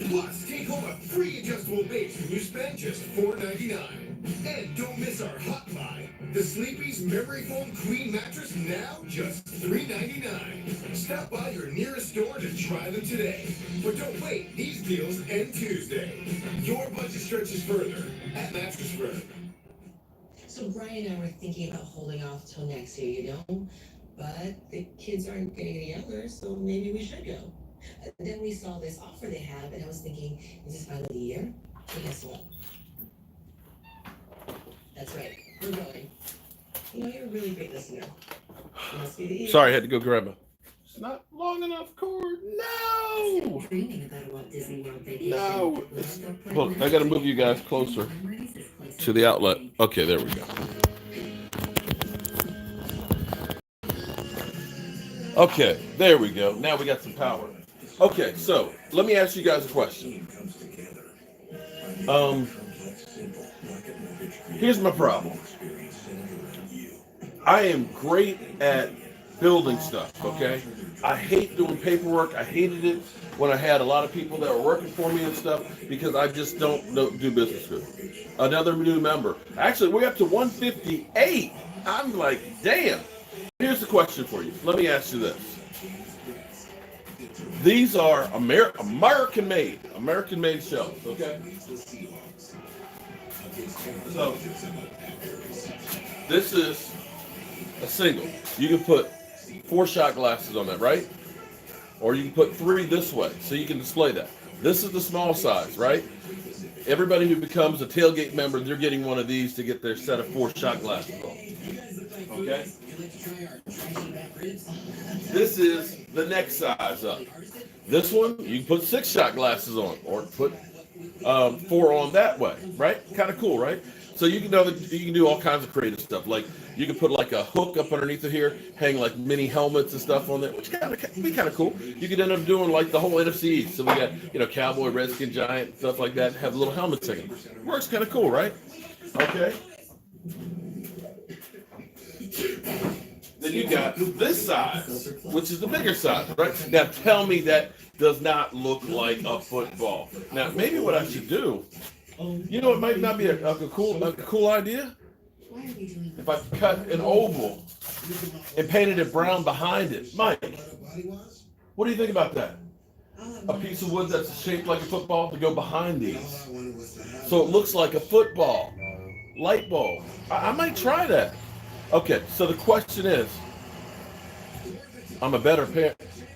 Plus, take home a free adjustable base when you spend just $4.99. And don't miss our hot buy. The Sleepy's Memory Foam Queen Mattress now just $3.99. Stop by your nearest store to try them today. But don't wait, these deals end Tuesday. Your budget stretches further at Mattress Firm. So Brian and I were thinking about holding off till next year, you know? But the kids aren't getting any younger, so maybe we should go. Then we saw this offer they have, and I was thinking, is this finally the year? But guess what? That's right, we're going. You know, you're a really great listener. It must be the year. Sorry, I had to go grab a. It's not long enough cord. No. Dreaming about a Walt Disney World vacation. No. Look, I got to move you guys closer to the outlet. Okay, there we go. Okay, there we go. Now we got some power. Okay, so let me ask you guys a question. Here's my problem. I am great at building stuff, okay? I hate doing paperwork. I hated it when I had a lot of people that were working for me and stuff because I just don't do business with. Another new member. Actually, we're up to 158. I'm like, damn. Here's the question for you. Let me ask you this. These are American-made shelves, okay? So, this is a single. You can put 4 shot glasses on that, right? Or you can put 3 this way, so you can display that. This is the small size, right? Everybody who becomes a tailgate member, they're getting one of these to get their set of 4 shot glasses on. Okay? This is the next size up. This one, you can put 6 shot glasses on, or put 4 on that way, right? Kind of cool, right? So you can do all kinds of creative stuff. Like you can put like a hook up underneath of here, hang like mini helmets and stuff on there, which be kind of cool. You could end up doing like the whole NFC East. So we got Cowboy, Redskin, Giant, stuff like that. Have little helmets hanging. Works kind of cool, right? Okay. Then you got this size, which is the bigger size, right? Now tell me that does not look like a football. Now maybe what I should do, it might not be a cool idea. If I cut an oval and painted it brown behind it. Mike, what do you think about that? A piece of wood that's shaped like a football to go behind these. So it looks like a football. Light bulb. I might try that. Okay, so the question is,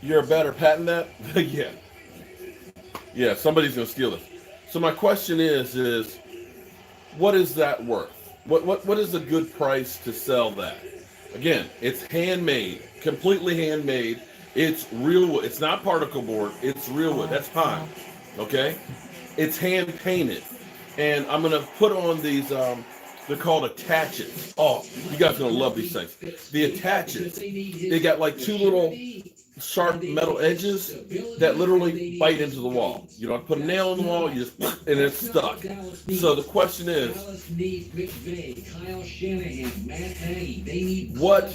you're a better patent that? Yeah. Yeah, somebody's gonna steal it. So my question is what is that worth? What is a good price to sell that? Again, it's handmade, completely handmade. It's real wood. It's not particle board. It's real wood. That's pine. Okay? It's hand painted. And I'm gonna put on these they're called attachets. Oh, you guys are gonna love these things. The attachets, they got like 2 little sharp metal edges that literally bite into the wall. You don't have to put a nail in the wall, you just and it's stuck. So the question is, what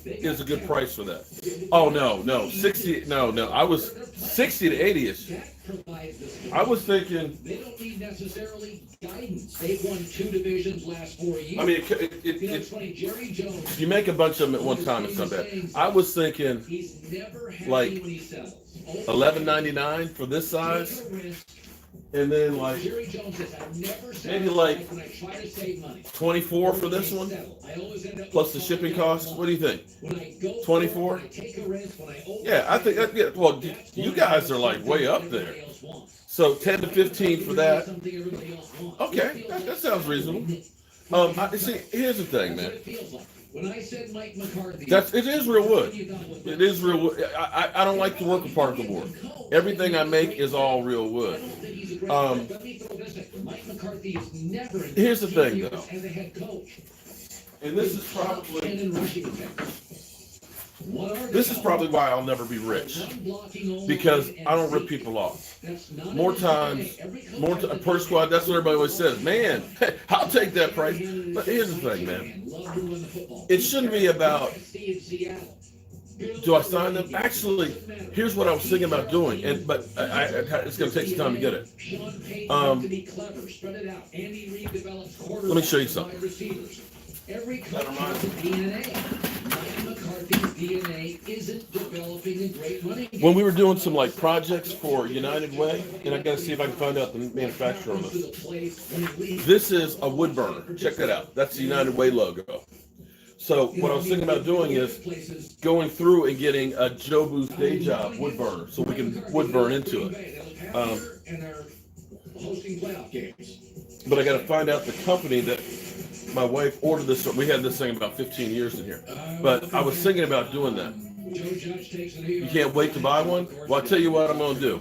is a good price for that? Oh no, 60. No, I was 60 to 80ish. I was thinking. They don't need necessarily guidance. They've won 2 divisions last 4 years. I mean, it's funny. Jerry Jones. If you make a bunch of them at one time, it's not bad. I was thinking like $11.99 for this size, and then like Jerry Jones says, "I've never maybe like when I try to save money. 24 for this one, I always end up plus the shipping costs. What do you think? When I go 24? I take a risk, when I Yeah, I think that. Yeah, well, you guys are like way up there. So 10 to 15 for that. Okay, that sounds reasonable. See, here's the thing, man. When I said Mike McCarthy, It is real wood. It is real wood. I don't like to work with particle board. Everything I make is all real wood. Here's the thing, though, and this is probably why I'll never be rich, because I don't rip people off. More times, per squad. That's what everybody always says. Man, I'll take that price. But here's the thing, man. It shouldn't be about, do I sign them? Actually, here's what I was thinking about doing, but it's going to take some time to get it. Let me show you something. That reminds me. When we were doing some like projects for United Way, and I got to see if I can find out the manufacturer on this. This is a wood burner. Check that out. That's the United Way logo. So what I was thinking about doing is going through and getting a Jobu's Day Job wood burner, so we can wood burn into it. But I got to find out the company that my wife ordered this. We had this thing about 15 years in here, but I was thinking about doing that. You can't wait to buy one? Well, I'll tell you what I'm going to do.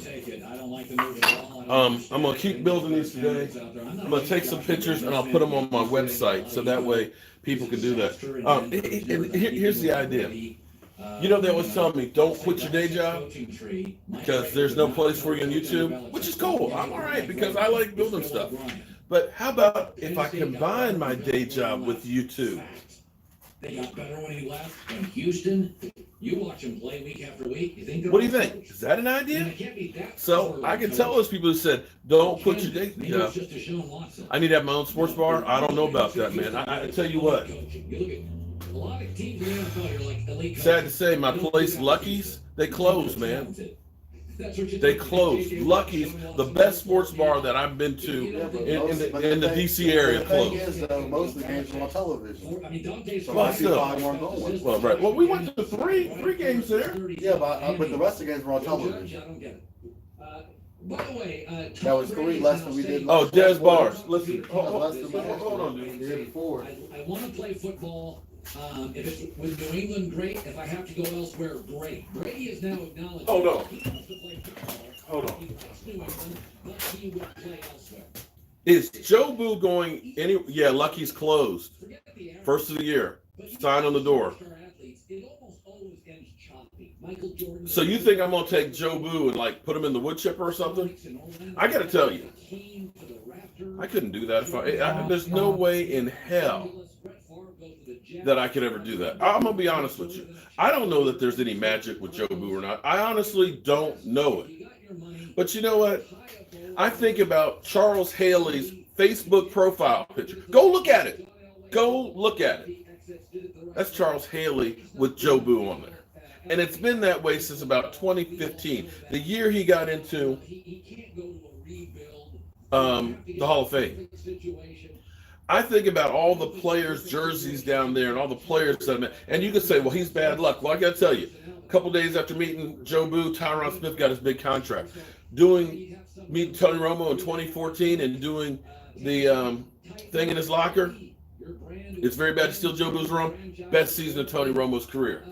I'm going to keep building these today. I'm going to take some pictures and I'll put them on my website, so that way people can do that. Here's the idea. You know, they always tell me, don't quit your day job because there's no place for you on YouTube, which is cool. I'm all right because I like building stuff. But how about if I combine my day job with YouTube? They got better when he left. In Houston, you watch him play week after week. You think? What do you think? Is that an idea? So I can tell those people who said, don't quit your day job. I need to have my own sports bar. I don't know about that, man. I tell you what. Sad to say, my place, Lucky's, they closed, man. They closed. Lucky's, the best sports bar that I've been to in the DC area, closed. Most of the games are on television. So Well, people weren't going. Well, right. Well, we went to three games there. Yeah, but the rest of the games were on television. By the way, That was 3 less than we did. Oh, Des Bars. Listen, Less than hold on, the dude. year before. I want to play football. If it's with New England, great. If I have to go elsewhere, great. Brady is now acknowledged. Hold on. He wants to play football. Hold on. He likes New England, but he would play elsewhere. Is Jobu going any? Yeah, Lucky's closed. Forget the average, First of the year. but you Sign on the door. star athletes, it almost always ends choppy. Michael Jordan. So you think I'm gonna take Jobu and like put him in the wood chipper or something? I gotta tell you, I couldn't do that. There's no way in hell that I could ever do that. I'm gonna be honest with you. I don't know that there's any magic with Jobu or not. I honestly don't know it. But you know what? I think about Charles Haley's Facebook profile picture. Go look at it. Go look at it. That's Charles Haley with Jobu on there. And it's been that way since about 2015, the year he got into the Hall of Fame. I think about all the players' jerseys down there and all the players that I met. And you could say, well, he's bad luck. Well, I got to tell you, a couple days after meeting Jobu, Tyron Smith got his big contract. Meeting Tony Romo in 2014 and doing the thing in his locker, it's very bad to steal Jobu's room. Best season of Tony Romo's career.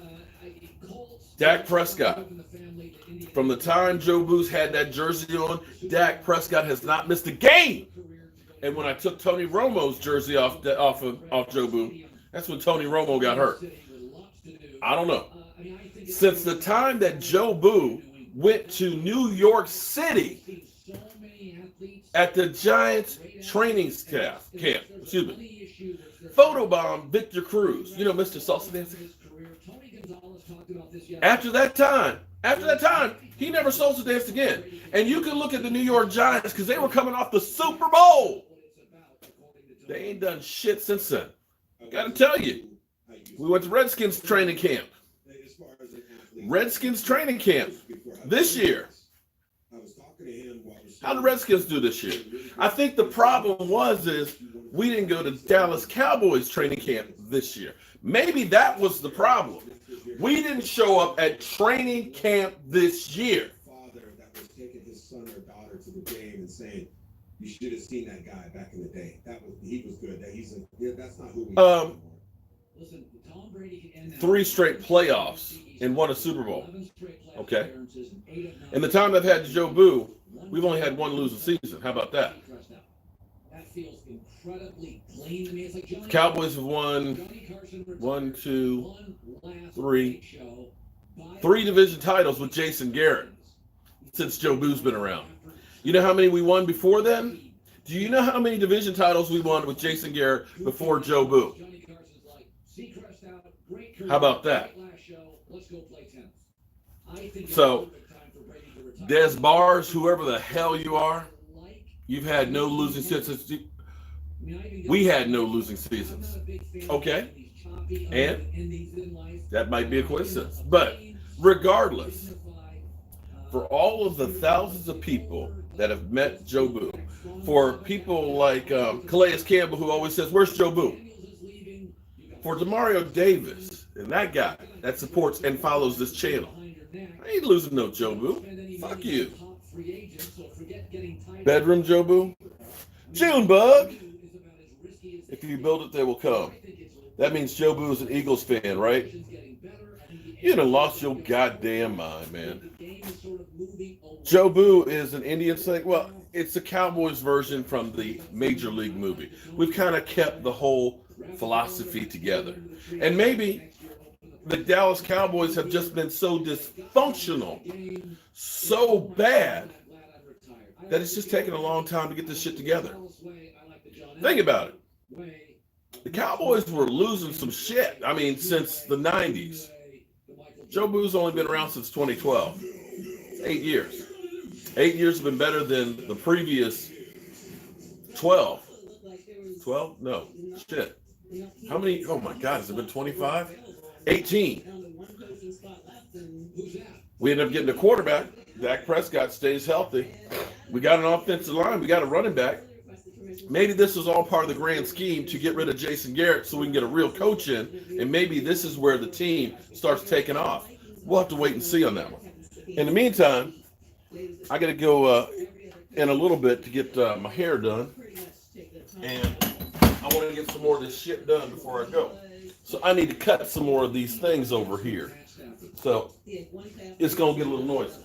Dak Prescott. From the time Jobu's had that jersey on, Dak Prescott has not missed a game. And when I took Tony Romo's jersey off Jobu, that's when Tony Romo got hurt. I don't know. Since the time that Jobu went to New York City at the Giants training camp, photobomb Victor Cruz, you know, Mr. Salsa Dancing. After that time, he never salsa danced again. And you can look at the New York Giants because they were coming off the Super Bowl. They ain't done shit since then. Gotta tell you. We went to Redskins training camp. Redskins training camp this year. How did the Redskins do this year? I think the problem is we didn't go to Dallas Cowboys training camp this year. Maybe that was the problem. We didn't show up at training camp this year. Father that was taking his son or daughter to the game and saying, "You should have seen that guy back in the day. He was good. That's not who we are anymore." Listen, Tom Brady can end that. 3 straight playoffs and won a Super Bowl. Okay. In the time I've had Jobu, we've only had 1 losing season. How about that? That feels incredibly clean to me. It's like Johnny Cowboys have won Carson 1, 2, one last 3. show by 3 division titles with Jason Garrett since Jobu's been around. You know how many we won before then? Do you know how many division titles we won with Jason Garrett before Jobu? Johnny Carson's like, Seacrest out, great career, How about that? great last show, let's go play tennis. I think it's So, a perfect time for Brady to retire. Des Bars, whoever the hell you are, you've had no losing seasons. We had no losing seasons. Okay? And that might be a coincidence. But regardless, for all of the thousands of people that have met Jobu, for people like Calais Campbell, who always says, "Where's Jobu?" For Demario Davis and that guy that supports and follows this channel, I ain't losing no Jobu. Fuck you. Bedroom Jobu? Junebug. If you build it, they will come. That means Jobu is an Eagles fan, right? You done lost your goddamn mind, man. Jobu is an Indian thing. Well, it's the Cowboys version from the Major League movie. We've kind of kept the whole philosophy together. And maybe the Dallas Cowboys have just been so dysfunctional, so bad, that it's just taken a long time to get this shit together. Think about it. The Cowboys were losing some shit, since the 90s. Jobu's only been around since 2012. 8 years. 8 years have been better than the previous 12. 12? No. Shit. How many? Oh my God, has it been 25? 18. We ended up getting a quarterback. Dak Prescott stays healthy. We got an offensive line. We got a running back. Maybe this was all part of the grand scheme to get rid of Jason Garrett so we can get a real coach in, and maybe this is where the team starts taking off. We'll have to wait and see on that one. In the meantime, I got to go in a little bit to get my hair done, and I want to get some more of this shit done before I go. So I need to cut some more of these things over here. So it's going to get a little noisy.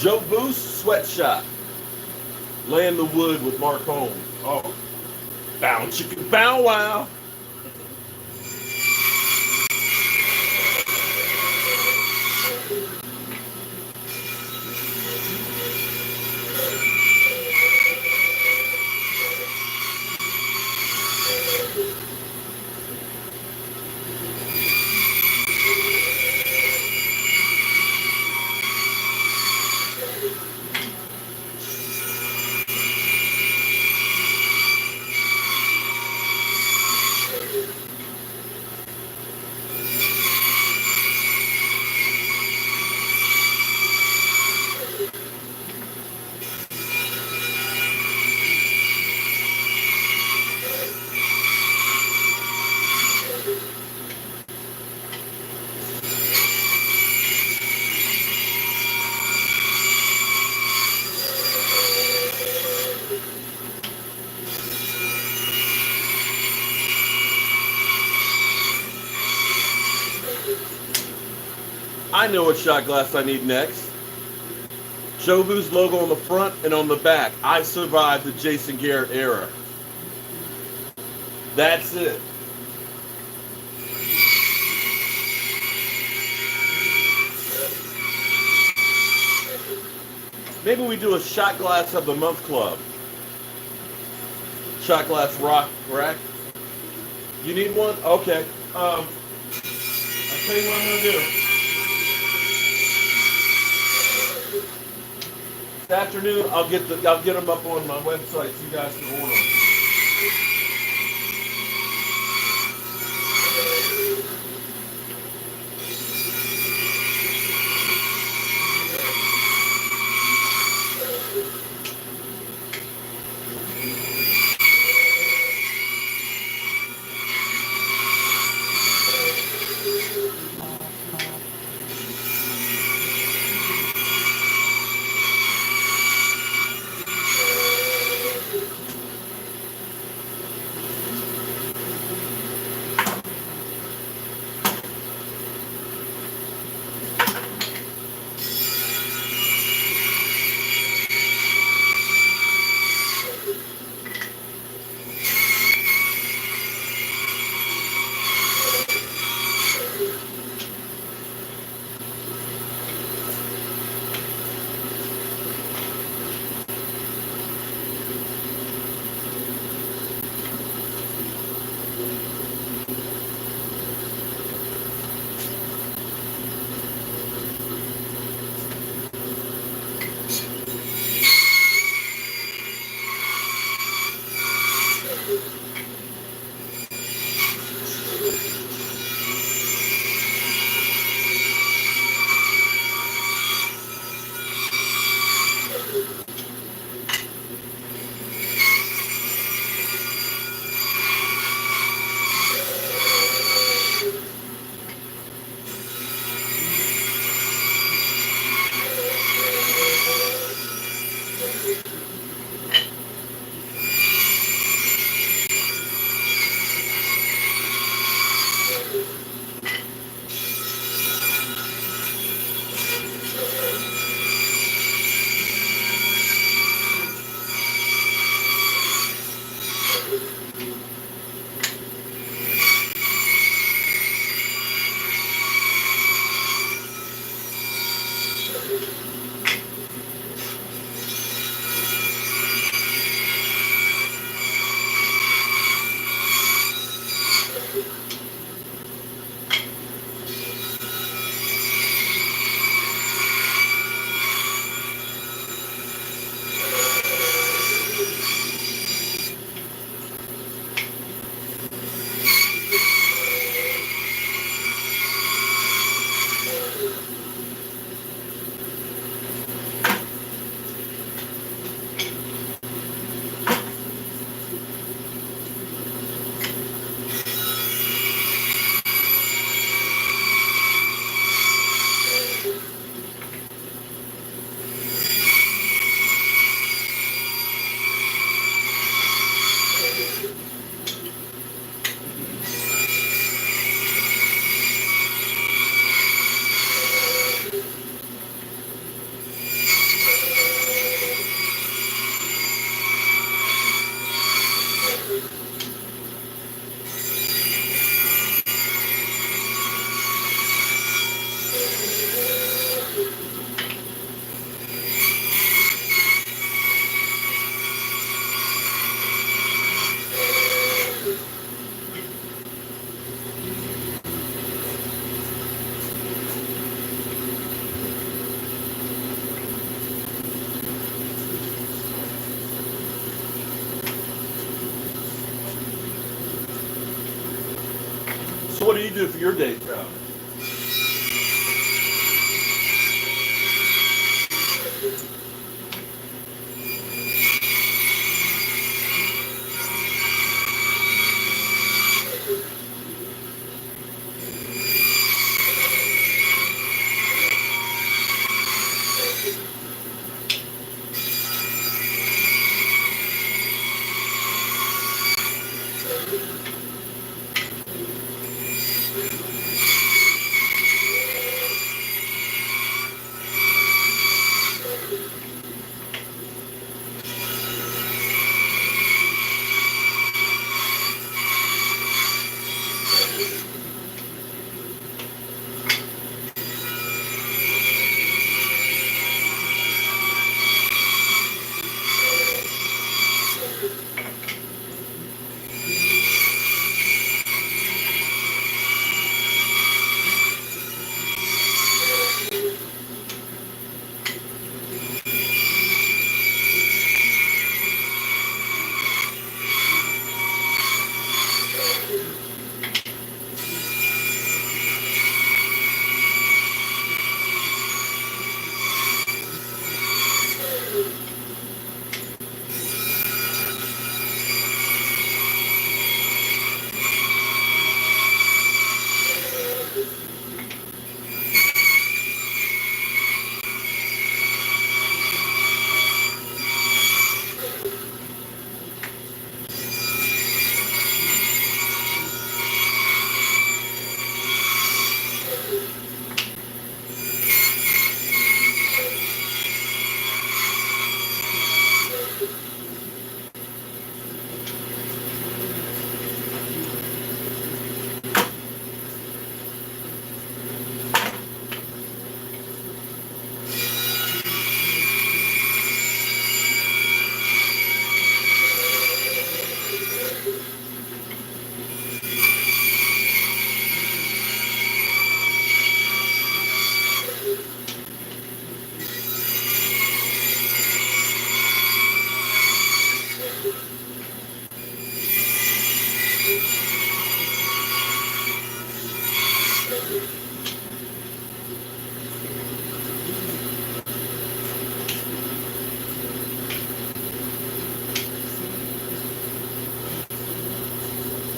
Jobu Sweatshop. Laying the wood with Mark Holmes. Oh, bow chicken bow wow. I know what shot glass I need next. Jobu's logo on the front and on the back. I survived the Jason Garrett era. That's it. Maybe we do a shot glass of the month club. Shot glass rock rack. You need one? Okay. I'll tell you what I'm gonna do. This afternoon, I'll get them up on my website so you guys can order them. So what do you do for your day job?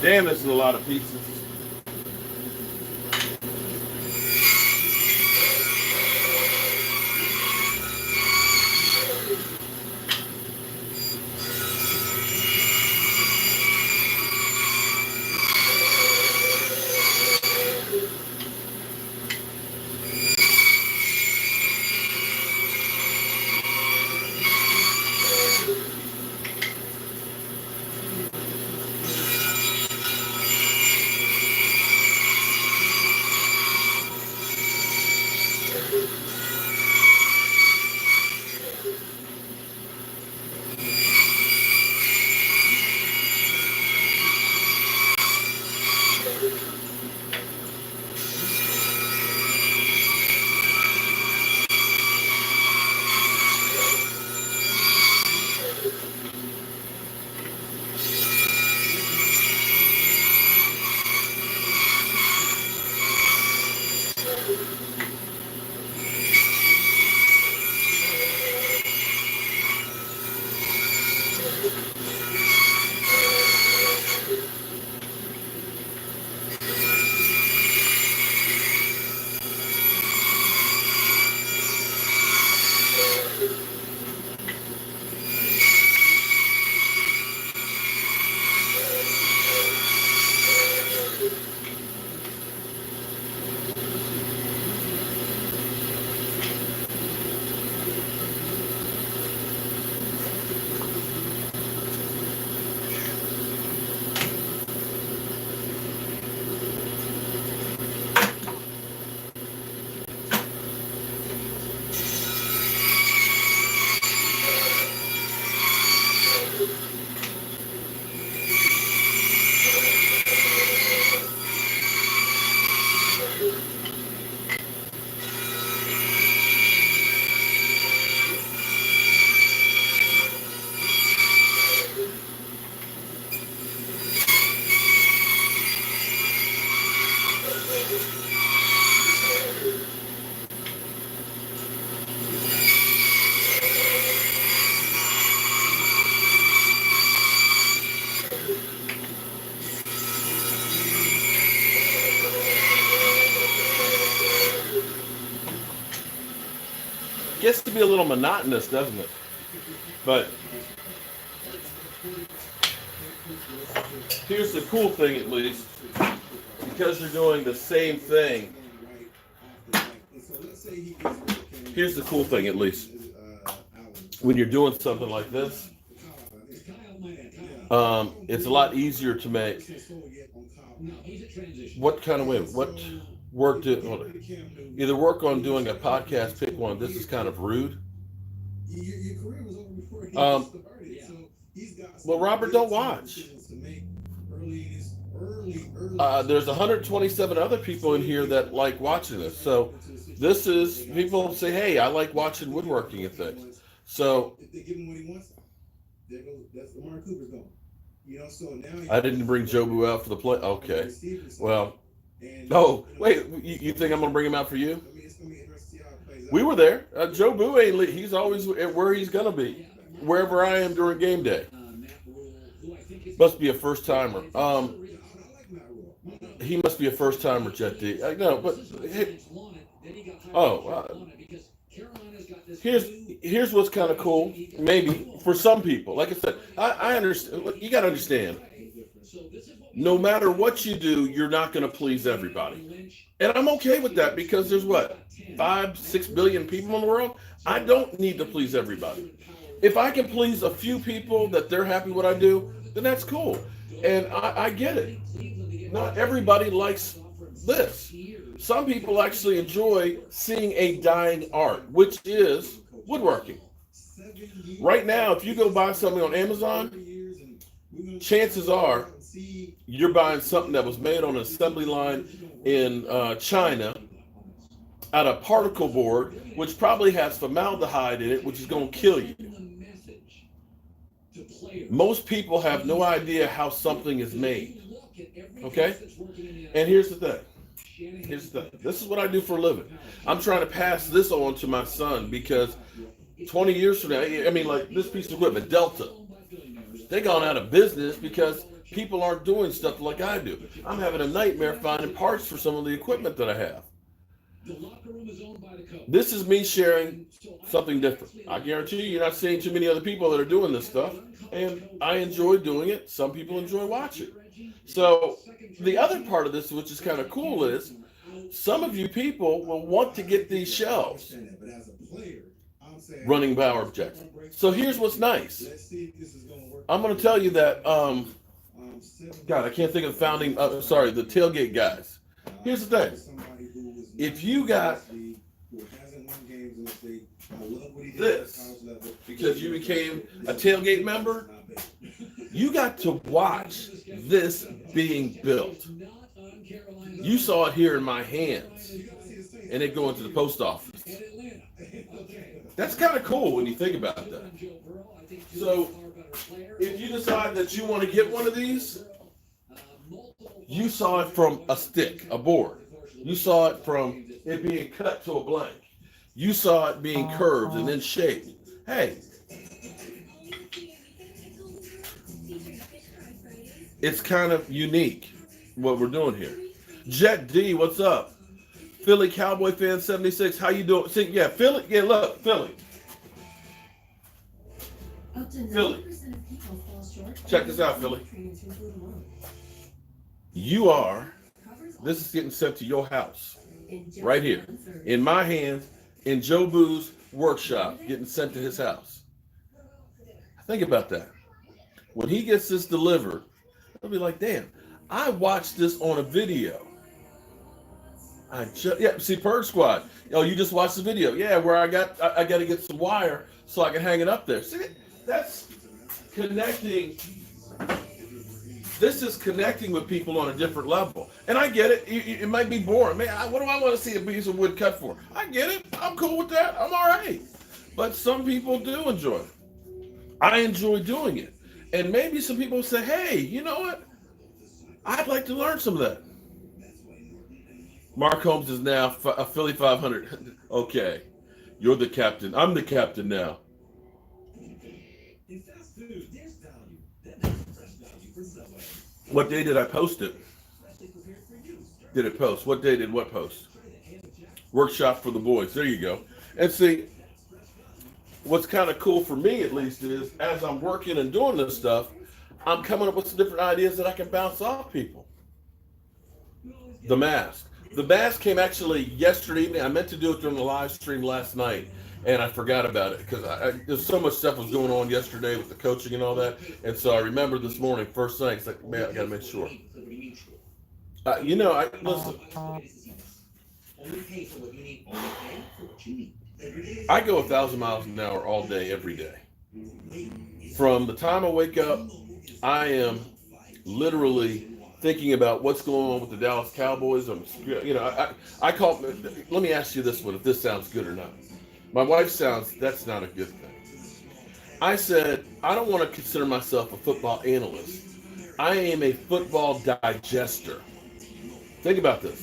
Damn, this is a lot of pieces. Gets to be a little monotonous, doesn't it? But here's the cool thing, at least, because you're doing the same thing. Here's the cool thing, at least, when you're doing something like this, it's a lot easier to make. What kind of way? What work did? Either work on doing a podcast, pick one. This is kind of rude. Well, Robert, don't watch. There's 127 other people in here that like watching this. So this is, people say, hey, I like watching woodworking and things. So if they give him what he wants, there goes, that's Lamar Cooper's gone. You know, so now I didn't bring Jobu out for the play. Okay. Well, oh, wait, you think I'm going to bring him out for you? We were there. Jobu ain't, he's always where he's going to be, wherever I am during game day. Must be a first timer. He must be a first timer, Jet D. No, but here's what's kind of cool. Maybe for some people, like I said, I understand. You got to understand. No matter what you do, you're not going to please everybody, and I'm okay with that because there's what 5-6 billion people in the world. I don't need to please everybody. If I can please a few people that they're happy what I do, then that's cool. And I get it. Not everybody likes this. Some people actually enjoy seeing a dying art, which is woodworking. Right now, if you go buy something on Amazon, chances are you're buying something that was made on an assembly line in China out of particle board, which probably has formaldehyde in it, which is going to kill you. Most people have no idea how something is made. Okay? And here's the thing. This is what I do for a living. I'm trying to pass this on to my son because 20 years from now, I mean, like this piece of equipment, Delta, they gone out of business because people aren't doing stuff like I do. I'm having a nightmare finding parts for some of the equipment that I have. This is me sharing something different. I guarantee you, you're not seeing too many other people that are doing this stuff, and I enjoy doing it. Some people enjoy watching. So the other part of this, which is kind of cool, is some of you people will want to get these shelves running power objects. So here's what's nice. I'm going to tell you that, God, I can't think of the the tailgate guys. Here's the thing. If you got this, because you became a tailgate member, you got to watch this being built. You saw it here in my hands, and it going to the post office. That's kind of cool when you think about that. So, if you decide that you want to get one of these, you saw it from a stick, a board. You saw it from it being cut to a blank. You saw it being curved and then shaped. Hey, it's kind of unique what we're doing here. Jet D, what's up? Philly Cowboy fan 76, how you doing? See, yeah, Philly, yeah, look, Philly. Philly. Check this out, Philly. You are, this is getting sent to your house, right here, in my hands, in Jobu's workshop, getting sent to his house. Think about that. When he gets this delivered, he'll be like, damn, I watched this on a video. See, Purge Squad. Oh, you just watched the video. Yeah, where I got to get some wire so I can hang it up there. See, that's connecting. This is connecting with people on a different level. And I get it. It might be boring. Man, what do I want to see a piece of wood cut for? I get it. I'm cool with that. I'm all right. But some people do enjoy it. I enjoy doing it. And maybe some people say, hey, you know what? I'd like to learn some of that. Mark Holmes is now a Philly 500. Okay. You're the captain. I'm the captain now. What day did I post it? Did it post? What day did what post? Workshop for the boys. There you go. And see, what's kind of cool for me at least is as I'm working and doing this stuff, I'm coming up with some different ideas that I can bounce off people. The mask. The mask came actually yesterday evening. I meant to do it during the live stream last night, and I forgot about it because there's so much stuff was going on yesterday with the coaching and all that. And so I remember this morning, first thing, it's like, man, I got to make sure. Listen. I go 1,000 miles an hour all day, every day. From the time I wake up, I am literally thinking about what's going on with the Dallas Cowboys. I call. Let me ask you this one, if this sounds good or not. My wife sounds, that's not a good thing. I said, I don't want to consider myself a football analyst. I am a football digester. Think about this.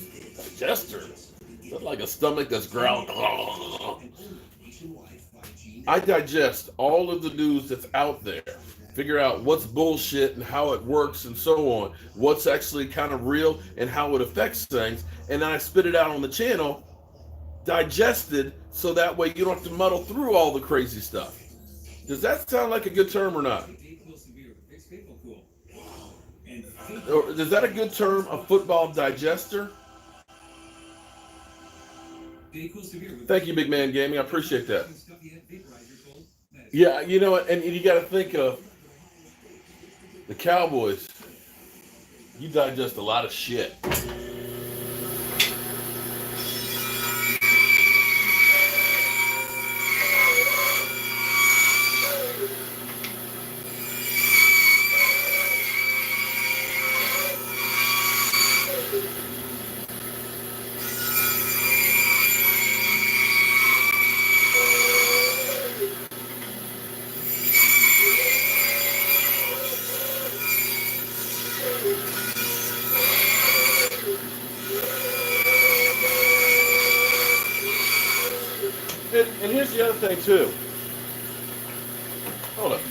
Digester? It's like a stomach that's growling. I digest all of the news that's out there. Figure out what's bullshit and how it works and so on. What's actually kind of real and how it affects things. And then I spit it out on the channel, digested, so that way you don't have to muddle through all the crazy stuff. Does that sound like a good term or not? Or is that a good term, a football digester? Thank you, Big Man Gaming. I appreciate that. Yeah, you know what? And you got to think of the Cowboys. You digest a lot of shit. And here's the other thing too. Hold up.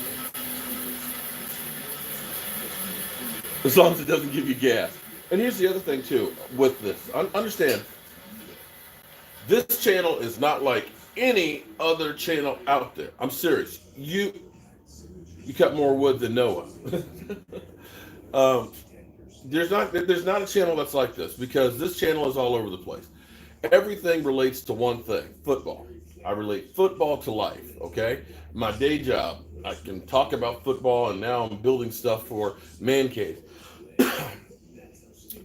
as long as it doesn't give you gas. And here's the other thing too with this. Understand, this channel is not like any other channel out there. I'm serious. You cut more wood than Noah. There's not a channel that's like this, because this channel is all over the place. Everything relates to one thing: football. I relate football to life. Okay, my day job, I can talk about football, and now I'm building stuff for Man Cave.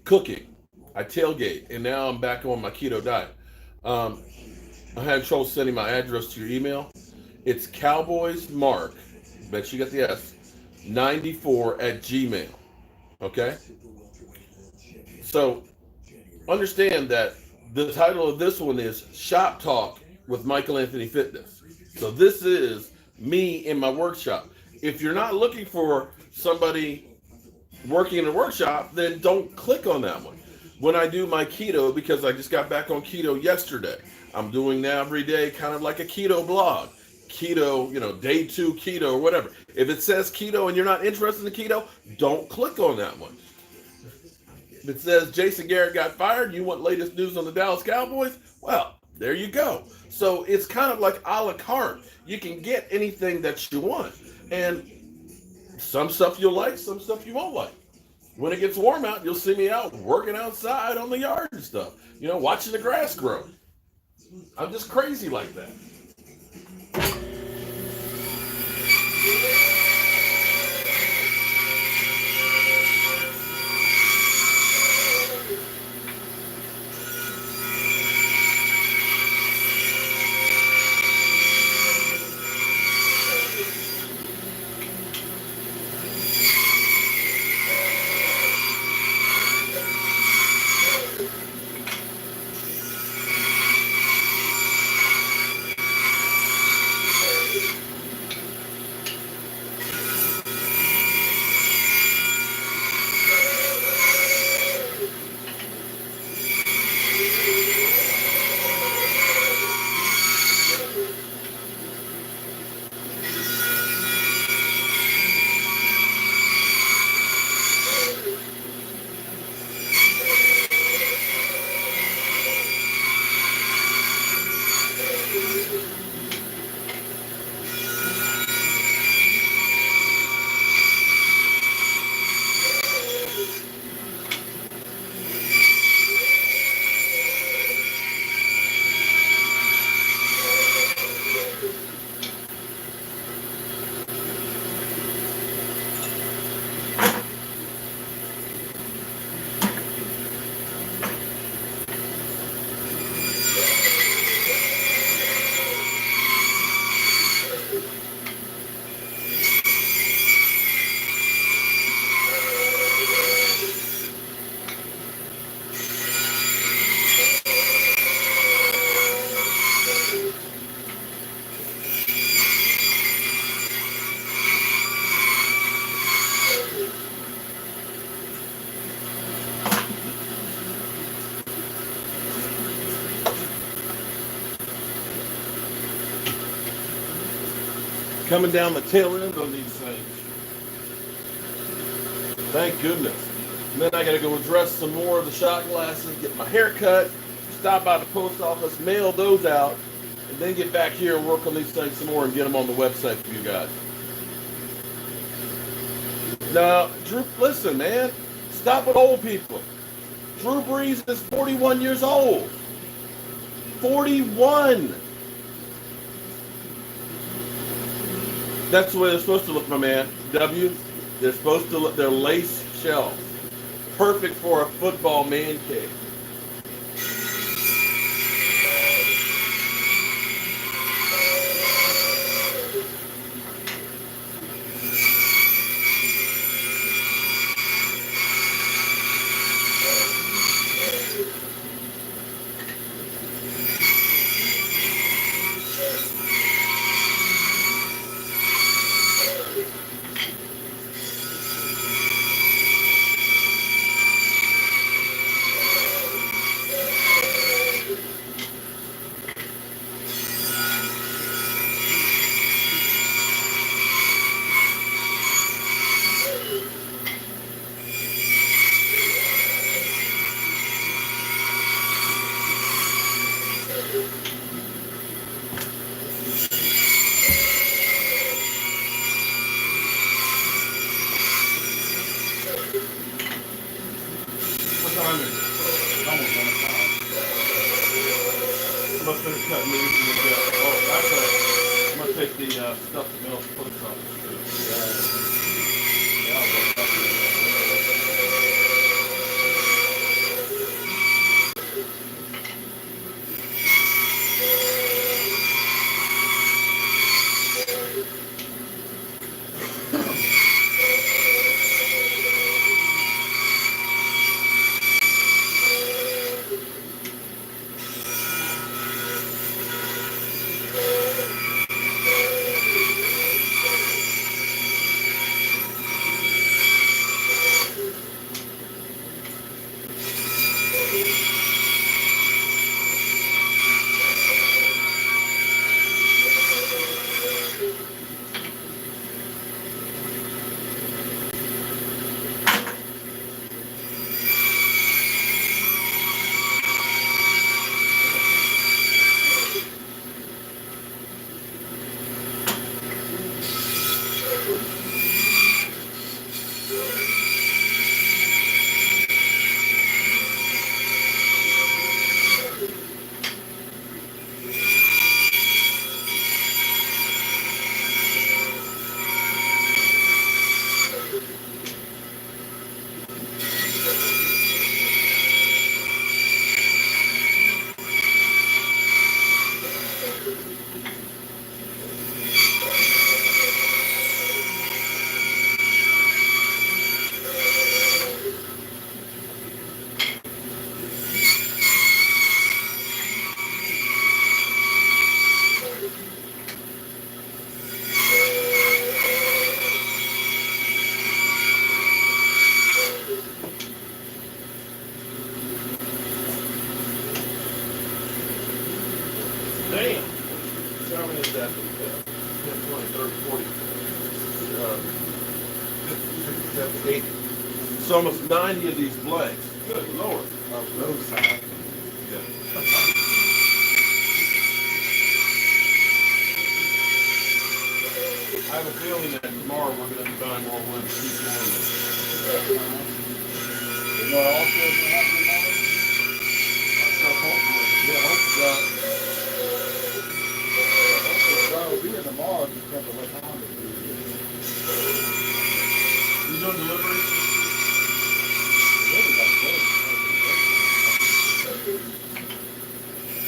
Cooking, I tailgate, and now I'm back on my keto diet. I had trouble sending my address to your email. It's Cowboys Mark, bet you got the S, 94 at Gmail. Okay? So understand that the title of this one is Shop Talk with Michael Anthony Fitness. So this is me in my workshop. If you're not looking for somebody working in a workshop, then don't click on that one. When I do my keto, because I just got back on keto yesterday, I'm doing now every day kind of like a keto blog. Keto, day 2 keto or whatever. If it says keto and you're not interested in keto, don't click on that one. If it says Jason Garrett got fired, you want latest news on the Dallas Cowboys, well, there you go. So it's kind of like a la carte. You can get anything that you want. And some stuff you'll like, some stuff you won't like. When it gets warm out, you'll see me out working outside on the yard and stuff. Watching the grass grow. I'm just crazy like that. Coming down the tail end on these things. Thank goodness. And then I got to go address some more of the shot glasses, get my hair cut, stop by the post office, mail those out, and then get back here and work on these things some more and get them on the website for you guys. Now, Drew, listen, man. Stop with old people. Drew Brees is 41 years old. 41! That's the way they're supposed to look, my man. W, they're supposed to look, they're lace shells. Perfect for a football man cave. cut me. Oh, actually, I'm gonna take the stuff that Mills puts on the street. Yeah, I'll work up here. Damn. How many is that? 10, 20, 30, 40. 50, 70, 80. It's almost 90 of these blanks. Good Lord. Roadside. Yeah. I have a feeling that tomorrow we're going to be buying more wood to keep going. You know what also is gonna happen tomorrow? Well, we'll be here tomorrow, just depends on what time it is. You doing delivery? Really, like, really,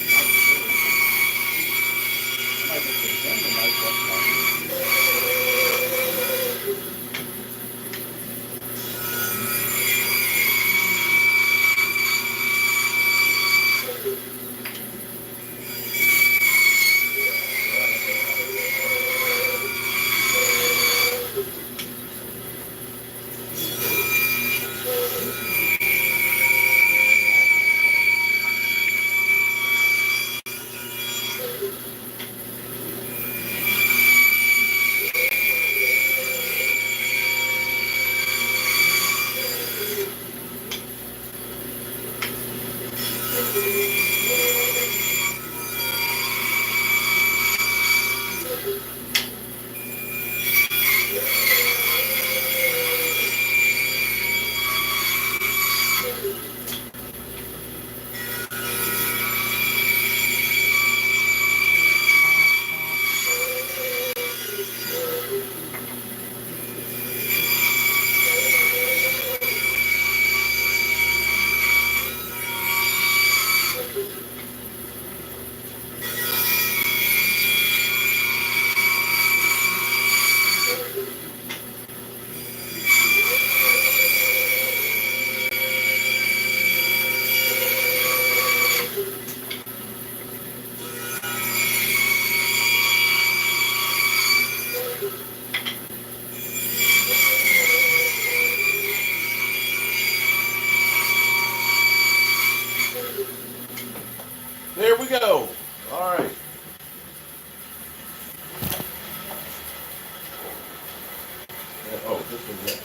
I might get to the gym tonight, but There we go. All right. Oh, this one's it.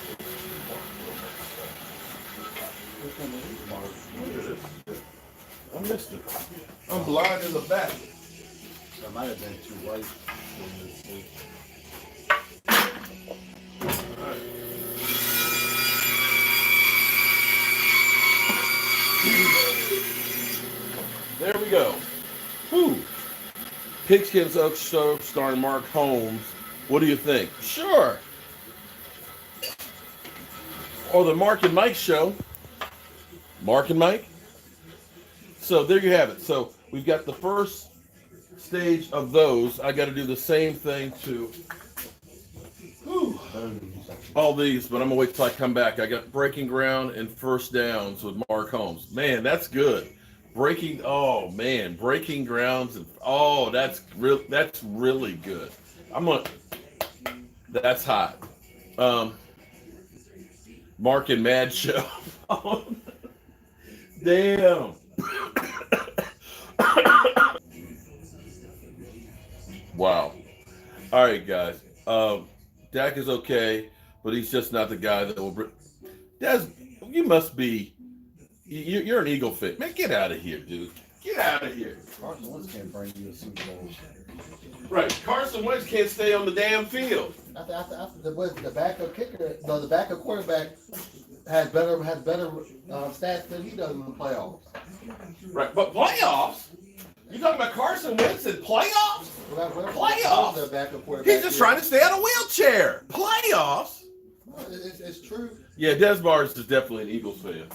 I missed it. I'm blind in the back. that might have been too white. There we go. Whew. Pigskin's Oak Stove starring Mark Holmes. What do you think? Sure. Or the Mark and Mike show. Mark and Mike. So there you have it. So we've got the first stage of those. I got to do the same thing to all these, but I'm gonna wait till I come back. I got Breaking Ground and First Downs with Mark Holmes. Man, that's good. Breaking Grounds and that's really good. That's hot. Mark and Mad show. Damn. Wow. All right, guys. Dak is okay, but he's just not the guy that will bring. Des, you must be. You're an Eagle fan. Man, get out of here, dude. Get out of here. Carson Wentz can't bring you a Super Bowl. Right. Carson Wentz can't stay on the damn field. After the backup kicker, no, the backup quarterback has better stats than he does in the playoffs. Right. But playoffs? You talking about Carson Wentz in playoffs? Playoffs? He's just trying to stay out of a wheelchair. Playoffs? It's true. Yeah, Des Barnes is definitely an Eagles fan.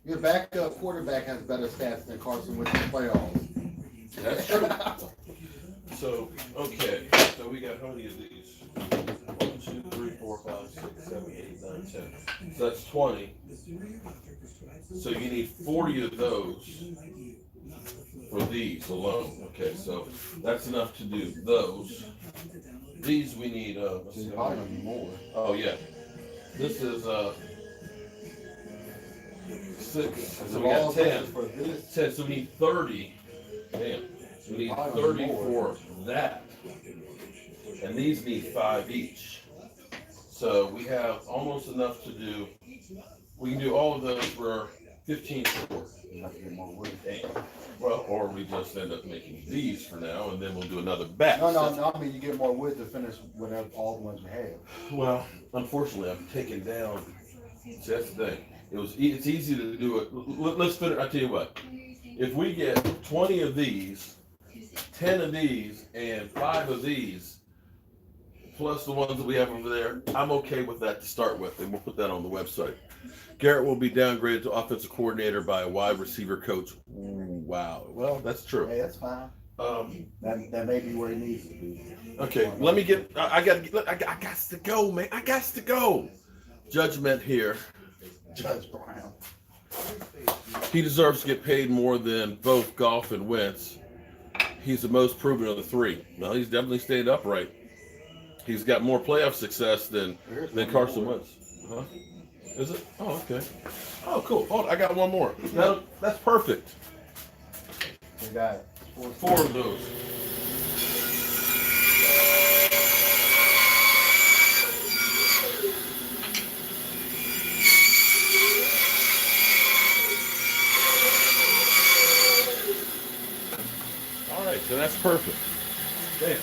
Your backup quarterback has better stats than Carson Wentz in the playoffs. That's true. So, okay. So we got how many of these? 1, 2, 3, 4, 5, 6, 7, 8, 9, 10. So that's 20. So you need 40 of those for these alone. Okay, so that's enough to do those. These we need, let's see, more. Oh yeah. This is 6. So we got 10. 10, so we need 30. Damn. So we need 30 for that. And these need 5 each. So we have almost enough to do. We can do all of those for 15 short. Well, or we just end up making these for now, and then we'll do another batch. No. I mean, you get more wood to finish whatever all the ones you have. Well, unfortunately, I'm taking down. See, that's the thing. It's easy to do it. Let's finish. I tell you what. If we get 20 of these, 10 of these, and 5 of these, plus the ones that we have over there, I'm okay with that to start with, and we'll put that on the website. Garrett will be downgraded to offensive coordinator by a wide receiver coach. Ooh, wow. Well, that's true. Hey, that's fine. That may be where he needs to be. Okay, let me get. I got to go, man. I got to go. Judgment here. Judge Brown. He deserves to get paid more than both Goff and Wentz. He's the most proven of the three. Well, he's definitely stayed upright. He's got more playoff success than Carson Wentz. Huh? Is it? Oh, okay. Oh, cool. Hold on, I got one more. That's perfect. You got it. 4 of those. All right, so that's perfect. Damn.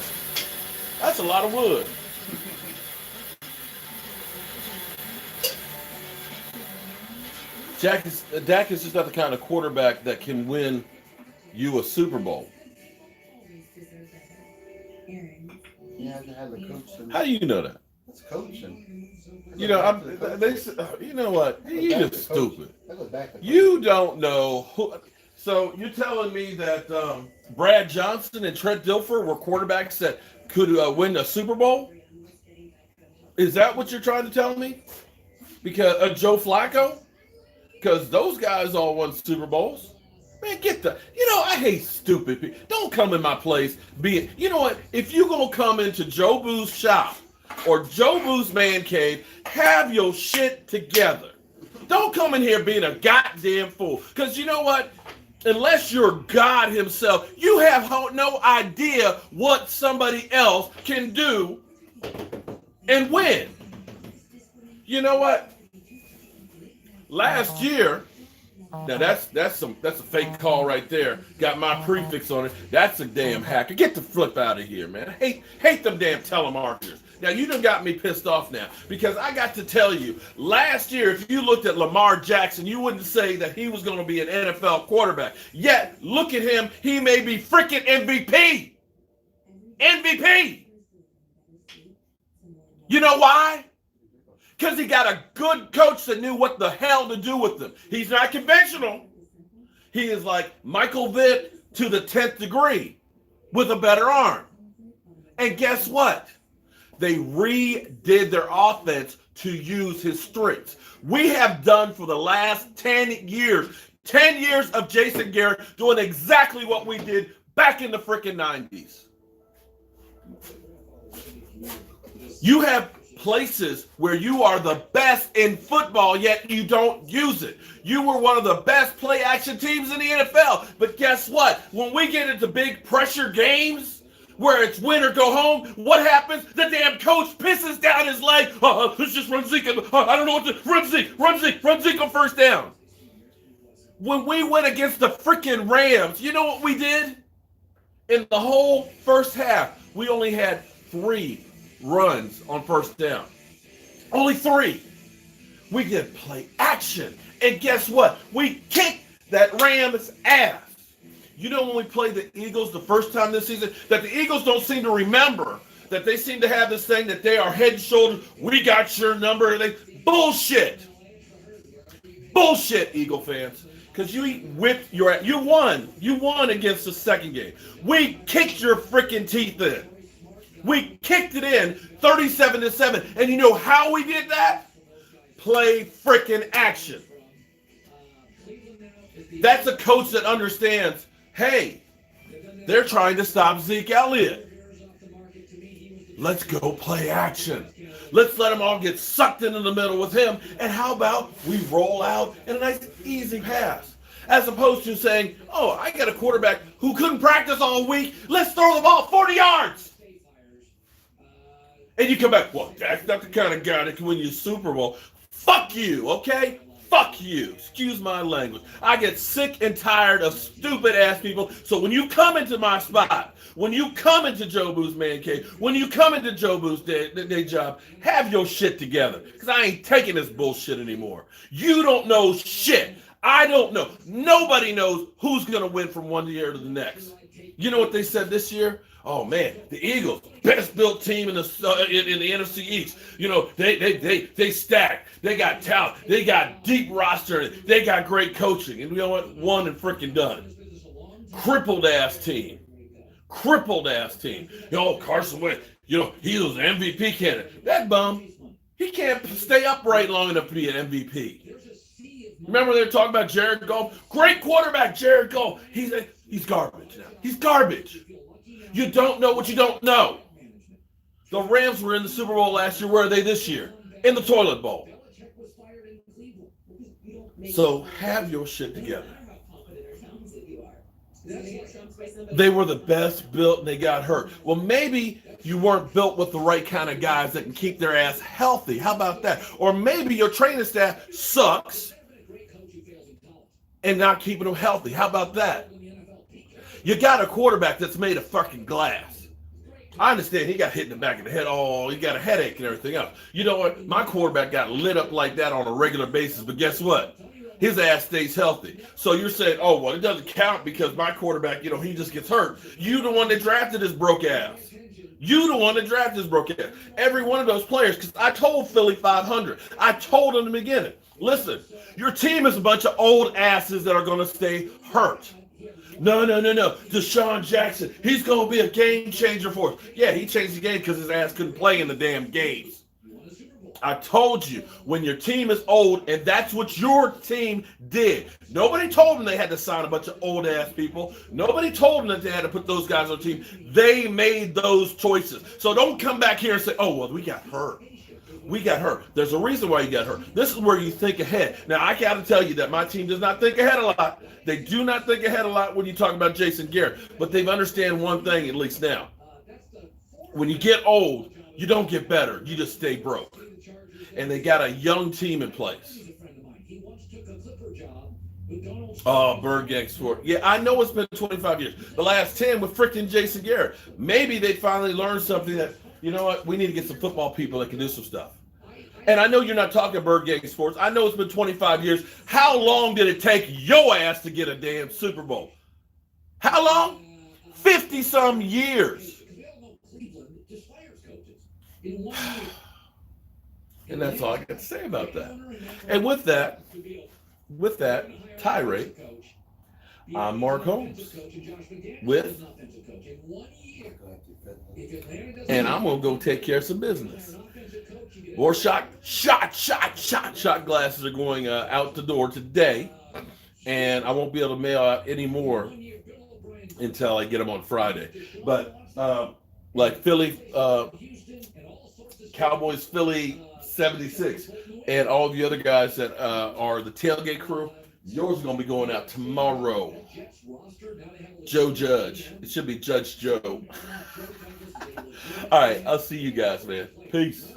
That's a lot of wood. Dak is just not the kind of quarterback that can win you a Super Bowl. You have to have the coach. How do you know that? It's coaching. You know, you know what? You're just stupid. That goes back to You don't know who. So you're telling me that Brad Johnson and Trent Dilfer were quarterbacks that could win a Super Bowl? Is that what you're trying to tell me? Because Joe Flacco? Because those guys all won Super Bowls. Man, I hate stupid people. Don't come in my place you know what? If you're going to come into Jobu's shop or Jobu's man cave, have your shit together. Don't come in here being a goddamn fool. Because you know what? Unless you're God himself, you have no idea what somebody else can do and win. You know what? Last year, now that's a fake call right there. Got my prefix on it. That's a damn hacker. Get the flip out of here, man. I hate them damn telemarketers. Now, you done got me pissed off now because I got to tell you, last year, if you looked at Lamar Jackson, you wouldn't say that he was going to be an NFL quarterback. Yet, look at him. He may be freaking MVP. MVP. You know why? Because he got a good coach that knew what the hell to do with them. He's not conventional. He is like Michael Vick to the 10th degree with a better arm. And guess what? They redid their offense to use his strengths. We have done for the last 10 years of Jason Garrett doing exactly what we did back in the freaking 90s. You have places where you are the best in football, yet you don't use it. You were one of the best play action teams in the NFL. But guess what? When we get into big pressure games where it's win or go home, what happens? The damn coach pisses down his leg. Let's just run Zeke. I don't know what to run Zeke on first down. When we went against the freaking Rams, you know what we did? In the whole first half, we only had 3 runs on first down. Only 3. We did play action. And guess what? We kicked that Rams ass. You know when we played the Eagles the first time this season, that the Eagles don't seem to remember, that they seem to have this thing that they are head and shoulders, we got your number. Bullshit. Bullshit, Eagle fans. Because you won against the second game. We kicked your freaking teeth in. We kicked it in 37-7. And you know how we did that? Play freaking action. That's a coach that understands, hey, they're trying to stop Zeke Elliott. Let's go play action. Let's let them all get sucked into the middle with him. And how about we roll out in a nice, easy pass? As opposed to saying, oh, I got a quarterback who couldn't practice all week. Let's throw the ball 40 yards. And you come back, well, that's not the kind of guy that can win you a Super Bowl. Fuck you, okay? Fuck you. Excuse my language. I get sick and tired of stupid-ass people. So when you come into my spot, when you come into Jobu's man cave, when you come into Jobu's day job, have your shit together. Because I ain't taking this bullshit anymore. You don't know shit. I don't know. Nobody knows who's going to win from one year to the next. You know what they said this year? Oh man, the Eagles, best built team in the NFC East. You know, they stacked. They got talent. They got deep roster. They got great coaching. And you know what? One and freaking done. Crippled ass team. You know, Carson Wentz. You know, he was an MVP candidate. That bum, he can't stay upright long enough to be an MVP. Remember they were talking about Jared Goff? Great quarterback, Jared Goff. He's garbage now. He's garbage. You don't know what you don't know. The Rams were in the Super Bowl last year. Where are they this year? In the toilet bowl. So have your shit together. They were the best built and they got hurt. Well, maybe you weren't built with the right kind of guys that can keep their ass healthy. How about that? Or maybe your training staff sucks and not keeping them healthy. How about that? You got a quarterback that's made of fucking glass. I understand he got hit in the back of the head. Oh, he got a headache and everything else. You know what? My quarterback got lit up like that on a regular basis, but guess what? His ass stays healthy. So you're saying, oh, well, it doesn't count because my quarterback, you know, he just gets hurt. You the one that drafted his broke ass. Every one of those players, because I told Philly 500. I told them in the beginning, listen, your team is a bunch of old asses that are going to stay hurt. No. Deshaun Jackson, he's going to be a game changer for us. Yeah, he changed the game because his ass couldn't play in the damn games. I told you, when your team is old, and that's what your team did. Nobody told them they had to sign a bunch of old-ass people. Nobody told them that they had to put those guys on the team. They made those choices. So don't come back here and say, oh, well, we got hurt. There's a reason why you got hurt. This is where you think ahead. Now, I got to tell you that my team does not think ahead a lot. They do not think ahead a lot when you talk about Jason Garrett. But they understand one thing, at least now. When you get old, you don't get better. You just stay broke. And they got a young team in place. Oh, Bird Gang Sport. Yeah, I know it's been 25 years. The last 10 with freaking Jason Garrett. Maybe they finally learned something that you know what? We need to get some football people that can do some stuff. And I know you're not talking Bird Gang Sports. I know it's been 25 years. How long did it take your ass to get a damn Super Bowl? How long? 50-some years. And that's all I got to say about that. And with that tirade, I'm Mark Holmes with, and I'm going to go take care of some business. More shot glasses are going out the door today, and I won't be able to mail out any more until I get them on Friday. But like Philly, Cowboys, Philly 76, and all of the other guys that are the tailgate crew, yours is going to be going out tomorrow. Joe Judge. It should be Judge Joe. All right, I'll see you guys, man. Peace.